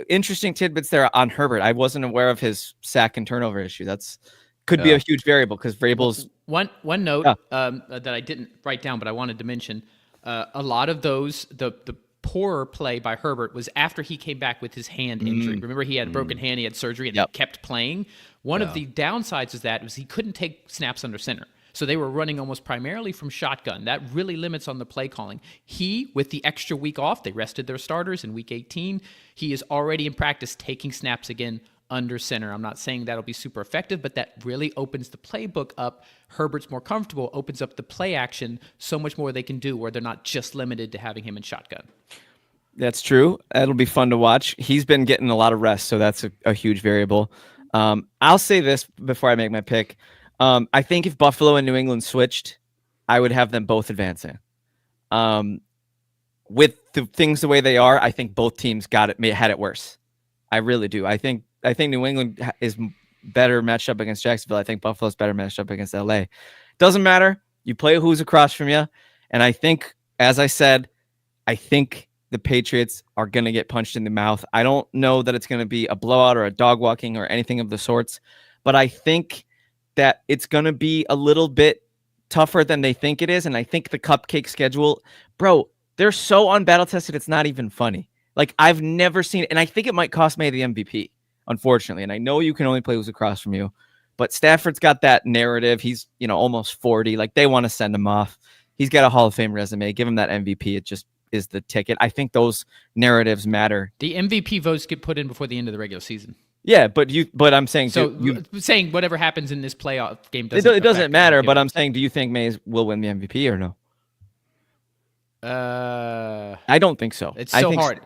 Interesting tidbits there on Herbert. I wasn't aware of his sack and turnover issue. That's could be a huge variable because Vrabel's
one note that I didn't write down, but I wanted to mention. A lot of those the poorer play by Herbert was after he came back with his hand injury. Remember, he had a broken hand, he had surgery, and he kept playing. One of the downsides of that was he couldn't take snaps under center. So they were running almost primarily from shotgun. That really limits on the play calling. He, with the extra week off, they rested their starters in week 18. He is already in practice taking snaps again under center. I'm not saying that'll be super effective, but that really opens the playbook up. Herbert's more comfortable, opens up the play action, so much more they can do where they're not just limited to having him in shotgun.
That's true. That'll be fun to watch. He's been getting a lot of rest, so that's a huge variable. I'll say this before I make my pick. I think if Buffalo and New England switched, I would have them both advancing. With the things the way they are, I think both teams had it worse. I really do. I think New England is better matched up against Jacksonville. I think Buffalo's better matched up against LA. Doesn't matter. You play who's across from you. And I think, as I said, I think the Patriots are going to get punched in the mouth. I don't know that it's going to be a blowout or a dog walking or anything of the sorts, but I think that it's going to be a little bit tougher than they think it is. And I think the cupcake schedule, bro, they're so unbattle tested. It's not even funny. Like I've never seen it. And I think it might cost May the MVP, unfortunately. And I know you can only play who's across from you, but Stafford's got that narrative. He's, almost 40. Like they want to send him off. He's got a Hall of Fame resume. Give him that MVP. It just is the ticket. I think those narratives matter.
The MVP votes get put in before the end of the regular season.
Yeah, but I'm saying
saying whatever happens in this playoff game
doesn't matter. But I'm saying, do you think Mays will win the MVP or no? I don't think so.
It's so hard.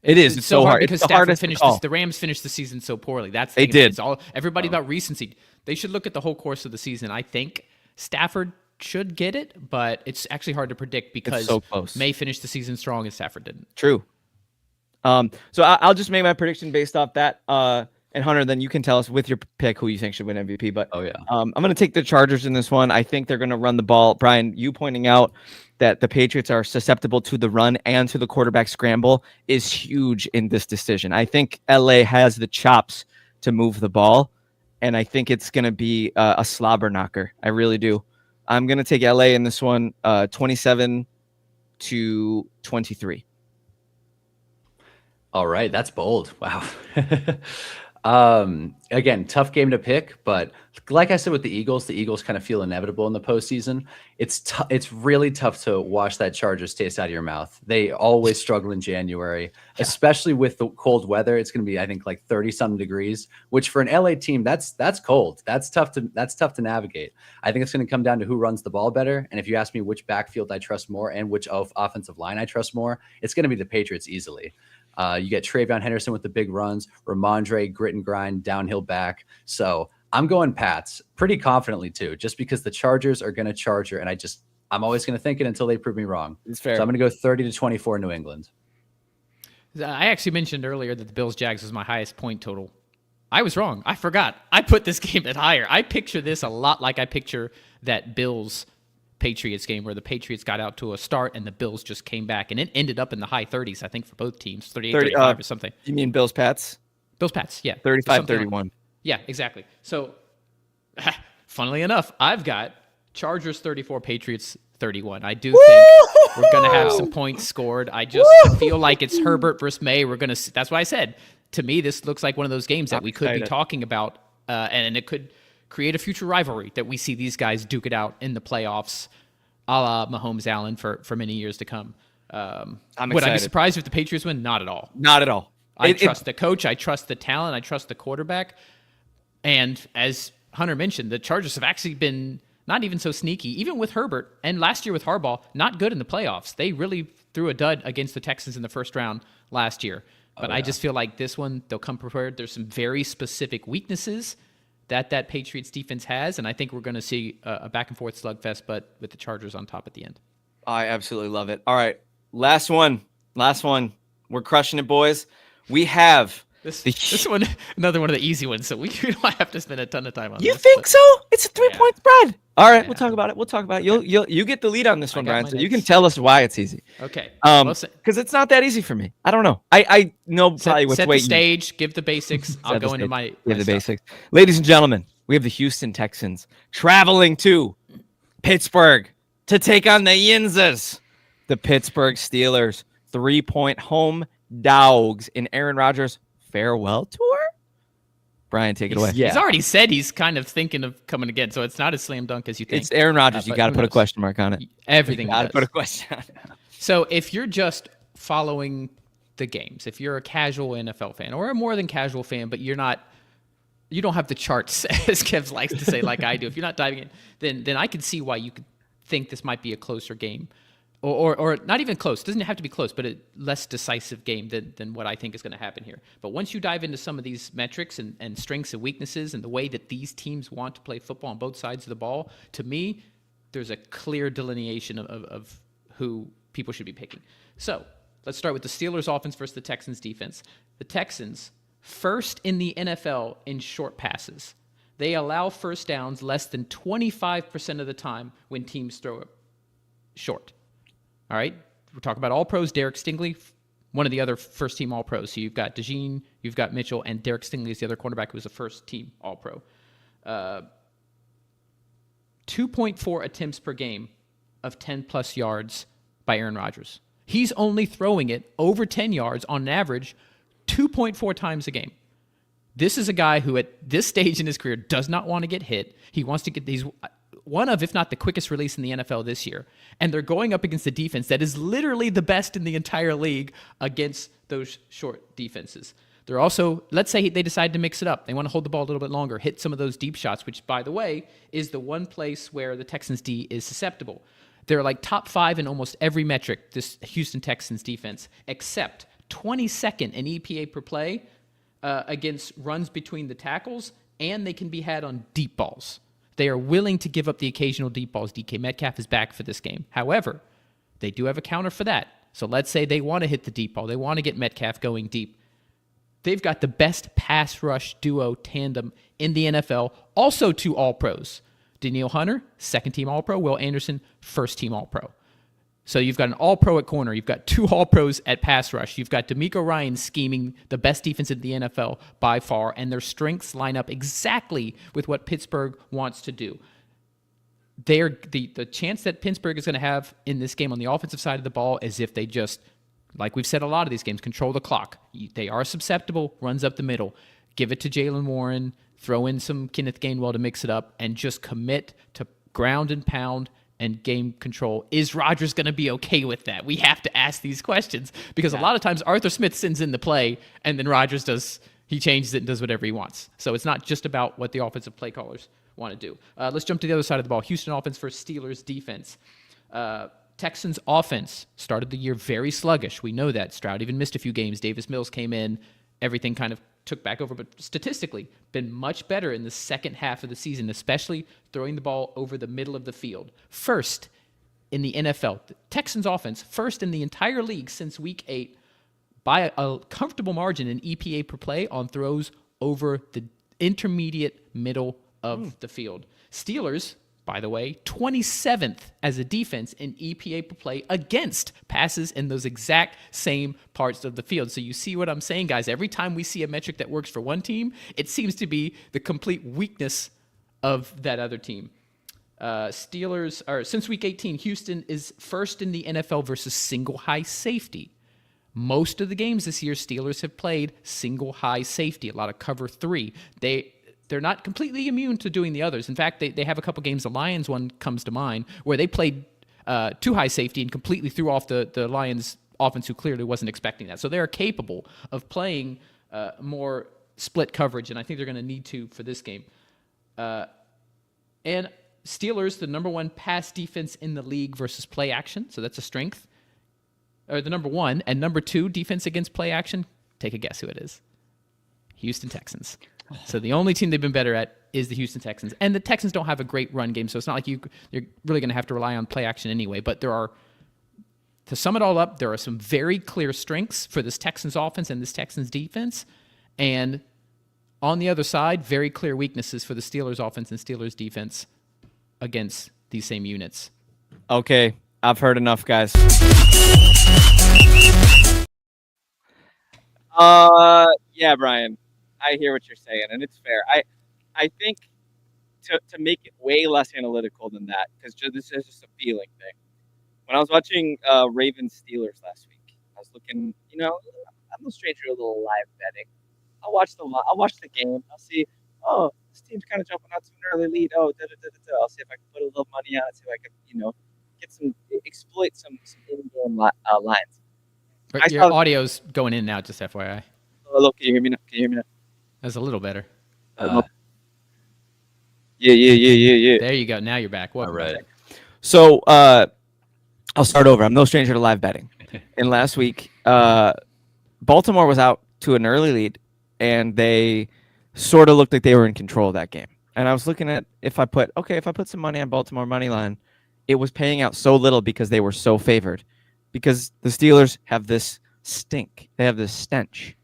It is. It's so hard
because Stafford finished the Rams finished the season so poorly. That's the
they did.
It's all everybody's about recency. They should look at the whole course of the season. I think Stafford should get it, but it's actually hard to predict because
it's so close.
May finished the season strong and Stafford didn't.
True. So I'll just make my prediction based off that. And Hunter, then you can tell us with your pick who you think should win MVP. But
Oh, yeah.
I'm going to take the Chargers in this one. I think they're going to run the ball. Brian, you pointing out that the Patriots are susceptible to the run and to the quarterback scramble is huge in this decision. I think LA has the chops to move the ball, and I think it's going to be a slobber knocker. I really do. I'm going to take LA in this one, 27-23.
All right, that's bold. Wow. Again, tough game to pick, but like I said with the Eagles kind of feel inevitable in the postseason. It's really tough to wash that Chargers taste out of your mouth. They always struggle in January, especially with the cold weather. It's going to be, I think, like 30-something degrees, which for an LA team, that's cold. That's tough to navigate. I think it's going to come down to who runs the ball better. And if you ask me which backfield I trust more and which offensive line I trust more, it's going to be the Patriots easily. You get TreVeyon Henderson with the big runs, Ramondre, grit and grind, downhill back. So I'm going Pats pretty confidently too, just because the Chargers are going to Charger, and I'm always going to think it until they prove me wrong.
It's fair.
So I'm going to go 30-24 New England.
I actually mentioned earlier that the Bills-Jags was my highest point total. I was wrong. I forgot. I put this game at higher. I picture this a lot like I picture that Bills-Patriots game where the Patriots got out to a start and the Bills just came back, and it ended up in the high 30s, I think, for both teams, 38-35 or something.
You mean Bills-Pats?
Bills-Pats, yeah.
35-31.
Yeah, exactly. So, funnily enough, I've got Chargers 34, Patriots 31. I do think we're going to have some points scored. I just feel like it's Herbert versus May. That's what I said. To me, this looks like one of those games that we could be talking about, and it could create a future rivalry that we see these guys duke it out in the playoffs, a la Mahomes Allen for many years to come.
I'm
would I be
excited.
surprised if the Patriots win? Not at all.
Not at all.
I trust the coach. I trust the talent. I trust the quarterback. And as Hunter mentioned, the Chargers have actually been not even so sneaky, even with Herbert, and last year with Harbaugh, not good in the playoffs. They really threw a dud against the Texans in the first round last year. But I just feel like this one, they'll come prepared. There's some very specific weaknesses that Patriots defense has, and I think we're going to see a back-and-forth slugfest, but with the Chargers on top at the end.
I absolutely love it. All right, last one. We're crushing it, boys. We have
this one, another one of the easy ones, so we don't have to spend a ton of time on this.
You think so? It's a 3-point spread. All right, we'll talk about it. You get the lead on this one, Brian, so you can tell us why it's easy.
Okay.
Because it's not that easy for me. I don't know. I know probably with
set the stage, give the basics. I'll go into my
give the
stuff.
basics. Ladies and gentlemen, we have the Houston Texans traveling to Pittsburgh to take on the Yinzers, the Pittsburgh Steelers. 3-point home dogs in Aaron Rodgers' farewell tour. Brian, take it away.
He's already said he's kind of thinking of coming again, so it's not a slam dunk as you think.
It's Aaron Rodgers. You got to put a question mark on it.
Everything.
Got to put a question on it.
So if you're just following the games, if you're a casual NFL fan or a more than casual fan, but you don't have the charts, as Kev likes to say, like I do. If you're not diving in, then I can see why you could think this might be a closer game. Or not even close. It doesn't have to be close, but a less decisive game than what I think is going to happen here. But once you dive into some of these metrics and strengths and weaknesses and the way that these teams want to play football on both sides of the ball, to me, there's a clear delineation of who people should be picking. So let's start with the Steelers offense versus the Texans defense. The Texans, first in the NFL in short passes. They allow first downs less than 25% of the time when teams throw it short. All right, we're talking about All-Pros. Derek Stingley, one of the other first-team All-Pros. So you've got DeJean, you've got Mitchell, and Derek Stingley is the other cornerback who was a first-team All-Pro. 2.4 attempts per game of 10-plus yards by Aaron Rodgers. He's only throwing it over 10 yards on average 2.4 times a game. This is a guy who at this stage in his career does not want to get hit. He wants to get these... one of, if not the quickest release in the NFL this year. And they're going up against a defense that is literally the best in the entire league against those short defenses. They're also, let's say they decide to mix it up. They want to hold the ball a little bit longer, hit some of those deep shots, which, by the way, is the one place where the Texans D is susceptible. They're like top 5 in almost every metric, this Houston Texans defense, except 22nd in EPA per play against runs between the tackles, and they can be had on deep balls. They are willing to give up the occasional deep balls. DK Metcalf is back for this game. However, they do have a counter for that. So let's say they want to hit the deep ball. They want to get Metcalf going deep. They've got the best pass rush duo tandem in the NFL. Also 2 All-Pros. Danielle Hunter, second-team All-Pro. Will Anderson, first-team All-Pro. So you've got an All-Pro at corner. You've got 2 All-Pros at pass rush. You've got DeMeco Ryans scheming the best defense in the NFL by far, and their strengths line up exactly with what Pittsburgh wants to do. The chance that Pittsburgh is going to have in this game on the offensive side of the ball is if they just, like we've said a lot of these games, control the clock. They are susceptible, runs up the middle. Give it to Jaylen Warren, throw in some Kenneth Gainwell to mix it up, and just commit to ground and pound and game control. Is Rodgers going to be okay with that? We have to ask these questions because a lot of times Arthur Smith sends in the play and then Rodgers he changes it and does whatever he wants. So it's not just about what the offensive play callers want to do. Let's jump to the other side of the ball. Houston offense versus Steelers defense. Texans offense started the year very sluggish. We know that. Stroud even missed a few games. Davis Mills came in. Everything kind of took back over, but statistically been much better in the second half of the season, especially throwing the ball over the middle of the field. First in the NFL. The Texans offense, first in the entire league since week 8 by a comfortable margin in EPA per play on throws over the intermediate middle of the field. Steelers, by the way, 27th as a defense in EPA per play against passes in those exact same parts of the field. So you see what I'm saying, guys? Every time we see a metric that works for one team, it seems to be the complete weakness of that other team. Since week 18, Houston is first in the NFL versus single high safety. Most of the games this year, Steelers have played single high safety, a lot of cover 3. They're not completely immune to doing the others. In fact, they have a couple games. The Lions one comes to mind where they played 2 high safety and completely threw off the Lions offense, who clearly wasn't expecting that. So they are capable of playing more split coverage, and I think they're going to need to for this game. And Steelers, the number 1 pass defense in the league versus play action, so that's a strength. Or the number 1, and number 2 defense against play action. Take a guess who it is. Houston Texans. So the only team they've been better at is the Houston Texans. And the Texans don't have a great run game, so it's not like you're really going to have to rely on play action anyway. But to sum it all up, there are some very clear strengths for this Texans offense and this Texans defense. And on the other side, very clear weaknesses for the Steelers offense and Steelers defense against these same units.
Okay, I've heard enough, guys. Yeah, Brian. I hear what you're saying, and it's fair. I think to make it way less analytical than that, because this is just a feeling thing. When I was watching Ravens Steelers last week, I was looking. I'm no stranger to a little live betting. I'll watch the game. I'll see. Oh, this team's kind of jumping out to an early lead. Oh, I'll see if I can put a little money on it. See if I can, exploit some in-game lines.
Your audio's going in and out, just FYI.
Hello, can you hear me now?
That's a little better.
Yeah.
There you go. Now you're back. Welcome
All right.
back.
So I'll start over. I'm no stranger to live betting. And last week, Baltimore was out to an early lead, and they sort of looked like they were in control of that game. And I was looking at if I put some money on Baltimore money line, it was paying out so little because they were so favored. Because the Steelers have this stink. They have this stench.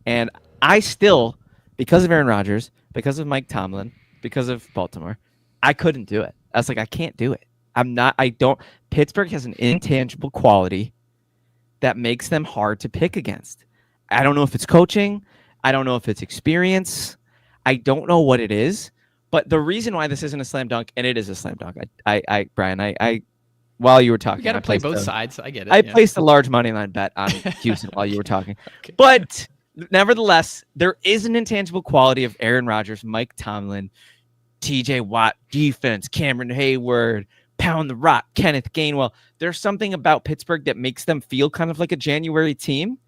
And I still, because of Aaron Rodgers, because of Mike Tomlin, because of Baltimore, I couldn't do it. I was like, I can't do it. Pittsburgh has an intangible quality that makes them hard to pick against. I don't know if it's coaching. I don't know if it's experience. I don't know what it is. But the reason why this isn't a slam dunk, and it is a slam dunk, Brian, while you were talking,
You got to play both sides. I get it.
I placed a large money line bet on Houston while you were talking.
Okay.
But nevertheless, there is an intangible quality of Aaron Rodgers, Mike Tomlin, TJ Watt, defense, Cameron Hayward, pound the rock, Kenneth Gainwell. There's something about Pittsburgh that makes them feel kind of like a January team.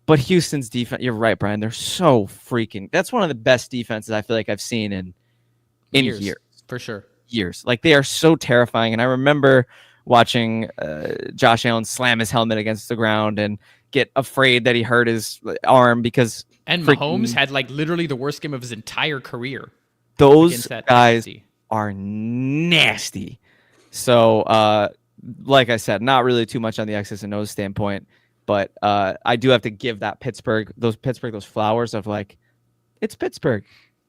But Houston's defense, you're right, Brian. They're so freaking. That's one of the best defenses I feel like I've seen in years.
For sure.
Years. Like, they are so terrifying. And I remember watching Josh Allen slam his helmet against the ground and get afraid that he hurt his arm because.
And Mahomes had literally the worst game of his entire career.
Those guys are nasty. So like I said, not really too much on the X's and O's standpoint, but I do have to give that those flowers of like, it's Pittsburgh,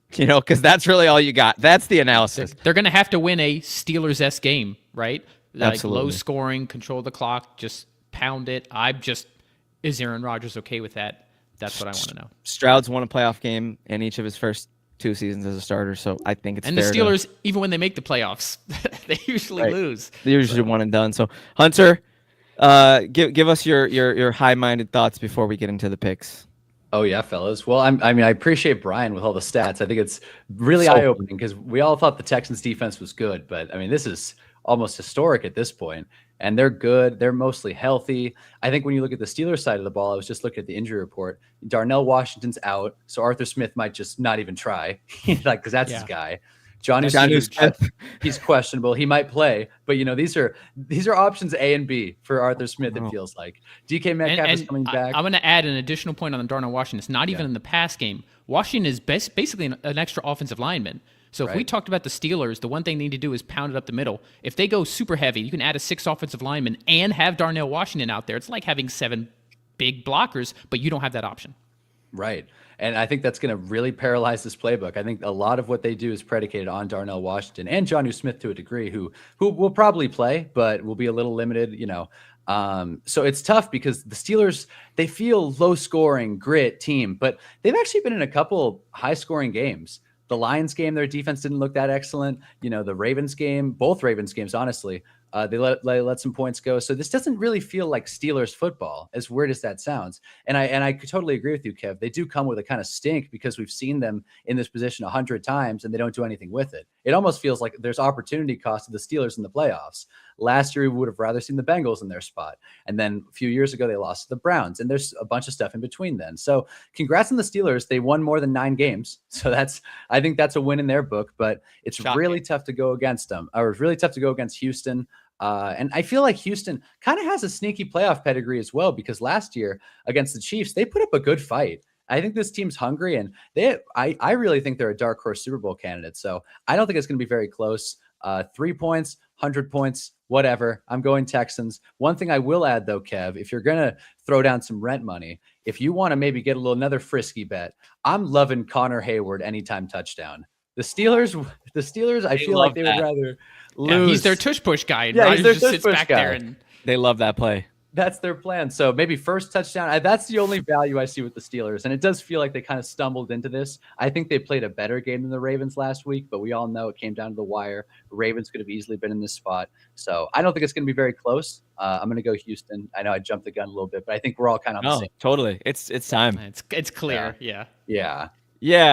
because that's really all you got. That's the analysis.
They're going to have to win a Steelers-esque game, right? Like
Absolutely.
low scoring, control the clock, just pound it. Is Aaron Rodgers okay with that? That's what I want to know.
Stroud's won a playoff game in each of his first 2 seasons as a starter, so I think it's
and the
fair
Steelers, even when they make the playoffs, they usually lose.
They're usually one and done. So Hunter, give us your high-minded thoughts before we get into the picks.
Oh yeah, fellas. Well, I appreciate Brian with all the stats. I think it's really eye-opening because we all thought the Texans defense was good, but I mean, this is almost historic at this point. And they're good. They're mostly healthy. I think when you look at the Steelers side of the ball, I was just looking at the injury report. Darnell Washington's out, so Arthur Smith might just not even try, because that's his guy. Johnny Smith, he's questionable. He might play, but these are options A and B for Arthur Smith. It feels like DK Metcalf is coming back.
I'm going to add an additional point on Darnell Washington. It's not even in the pass game. Washington is basically an extra offensive lineman. So if we talked about the Steelers, the one thing they need to do is pound it up the middle. If they go super heavy, you can add a 6 offensive lineman and have Darnell Washington out there. It's like having 7 big blockers, but you don't have that option.
Right. And I think that's going to really paralyze this playbook. I think a lot of what they do is predicated on Darnell Washington and Jonnu Smith to a degree, who will probably play, but will be a little limited, So it's tough because the Steelers, they feel low scoring, grit team, but they've actually been in a couple high scoring games. The Lions game, their defense didn't look that excellent. The Ravens game, both Ravens games, honestly, they let some points go. So this doesn't really feel like Steelers football, as weird as that sounds. And I totally agree with you, Kev. They do come with a kind of stink because we've seen them in this position 100 times and they don't do anything with it. It almost feels like there's opportunity cost to the Steelers in the playoffs. Last year, we would have rather seen the Bengals in their spot. And then a few years ago, they lost to the Browns. And there's a bunch of stuff in between then. So congrats on the Steelers. They won more than 9 games. So I think that's a win in their book. But it's really tough to go against them. Or it's really tough to go against Houston. And I feel like Houston kind of has a sneaky playoff pedigree as well, because last year against the Chiefs, they put up a good fight. I think this team's hungry, and I really think they're a dark horse Super Bowl candidate. So I don't think it's going to be very close. 3 points, 100 points, whatever. I'm going Texans. One thing I will add, though, Kev, if you're going to throw down some rent money, if you want to maybe get another frisky bet, I'm loving Connor Hayward anytime touchdown. The Steelers, I feel like they would rather lose.
Yeah, he's their tush push guy. And
he's their
just sits back
guy.
there and
They love that play.
That's their plan. So maybe first touchdown. That's the only value I see with the Steelers. And it does feel like they kind of stumbled into this. I think they played a better game than the Ravens last week, but we all know it came down to the wire. The Ravens could have easily been in this spot. So I don't think it's going to be very close. I'm going to go Houston. I know I jumped the gun a little bit, but I think we're all kind of on the same.
Totally. It's time.
it's clear. Yeah.
Yeah.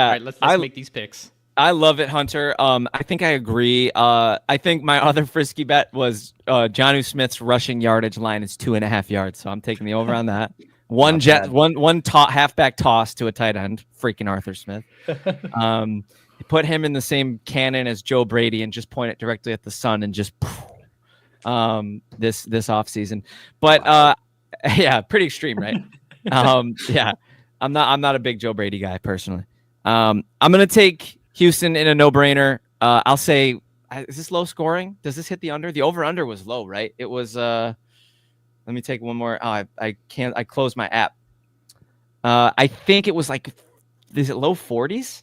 All right, let's make these picks.
I love it, Hunter. I think I agree. I think my other frisky bet was Jonnu Smith's rushing yardage line is 2.5 yards. So I'm taking the over on that. One halfback toss to a tight end, freaking Arthur Smith. Put him in the same cannon as Joe Brady and just point it directly at the sun and just this offseason. But yeah, pretty extreme, right? Yeah, I'm not a big Joe Brady guy personally. I'm gonna take Houston in a no-brainer. I'll say, is this low scoring? Does this hit the under? The over-under was low, right? It was. Let me take one more. Oh, I can't. I closed my app. I think it was like, is it low 40s?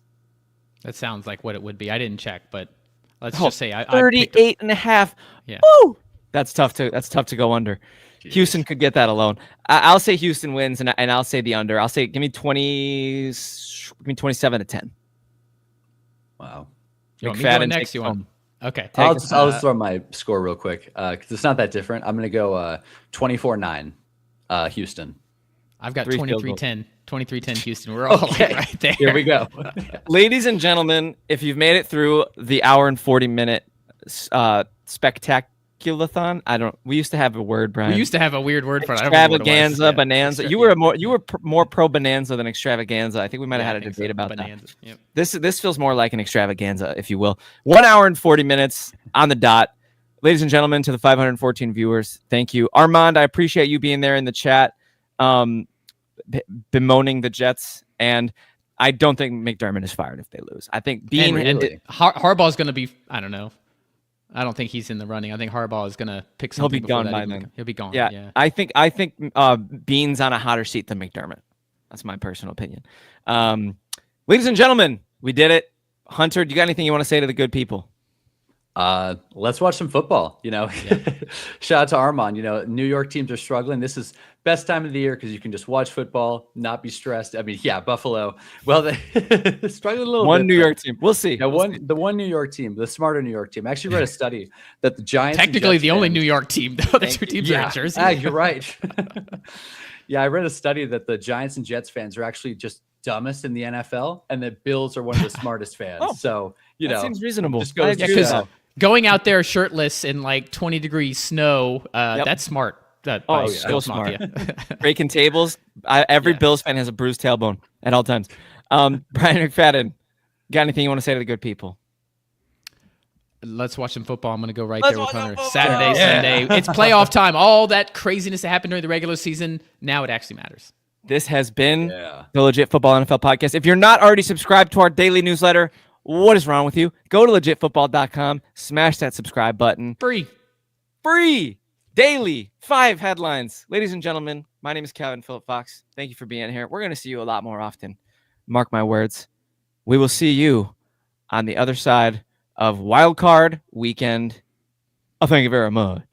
That sounds like what it would be. I didn't check, but let's just say
38.5.
Yeah.
Woo! That's tough to go under. Jeez. Houston could get that alone. I'll say Houston wins, and I'll say the under. I'll say give me 27-10.
Wow.
You want me to go next? You want? Okay.
I'll just throw my score real quick because it's not that different. I'm going to go 24-9 Houston.
I've got 23-10. 23-10 Houston. We're all right there.
Here we go.
Ladies and gentlemen, if you've made it through the hour and 40-minute spectaculathon, we used to have a word, Brian.
We used to have a weird word for it.
Extravaganza, bonanza. You were more pro bonanza than extravaganza. I think we might have had a debate about bonanza. That. Yep. This feels more like an extravaganza, if you will. 1 hour and 40 minutes on the dot. Ladies and gentlemen, to the 514 viewers, thank you. Armand, I appreciate you being there in the chat, bemoaning the Jets, and I don't think McDermott is fired if they lose. I think
Harbaugh's going to be, I don't know. I don't think he's in the running. I think Harbaugh is going to pick
He'll
something.
be gone
before
by
that even
then.
He'll be gone.
Yeah,
Yeah.
I think Bean's on a hotter seat than McDermott. That's my personal opinion. Ladies and gentlemen, we did it. Hunter, do you got anything you want to say to the good people?
Let's watch some football. Shout out to Armand. New York teams are struggling. This is best time of the year because you can just watch football, not be stressed. I mean, yeah, Buffalo. Well, they struggling a little bit.
One New York team. We'll see.
Yeah, the one New York team, the smarter New York team. I actually read a study that the Giants,
Technically, the only New York team. The other two teams are in Jersey.
You're right. Yeah, I read a study that the Giants and Jets fans are actually just dumbest in the NFL, and the Bills are one of the smartest fans.
Oh,
so
that seems reasonable.
Just goes
I
to
agree
show.
with
Going out there shirtless in like 20-degree snow,
Yep.
that's smart.
Oh,
by
so
Bills
smart.
Mafia.
Breaking tables. Every
Yeah.
Bills fan has a bruised tailbone at all times. Brian McFadden, got anything you want to say to the good people?
Let's watch some football. I'm going to go right
Let's
there with
watch some
Hunter.
football.
Saturday,
Yeah.
Sunday. It's playoff time. All that craziness that happened during the regular season, now it actually matters.
This has been
Yeah.
the Legit Football NFL podcast. If you're not already subscribed to our daily newsletter, what is wrong with you? Go to legitfootball.com, smash that subscribe button. Free, daily, 5 headlines. Ladies and gentlemen, my name is Calvin Phillip Fox. Thank you for being here. We're going to see you a lot more often. Mark my words. We will see you on the other side of Wild Card Weekend. Oh, thank you very much.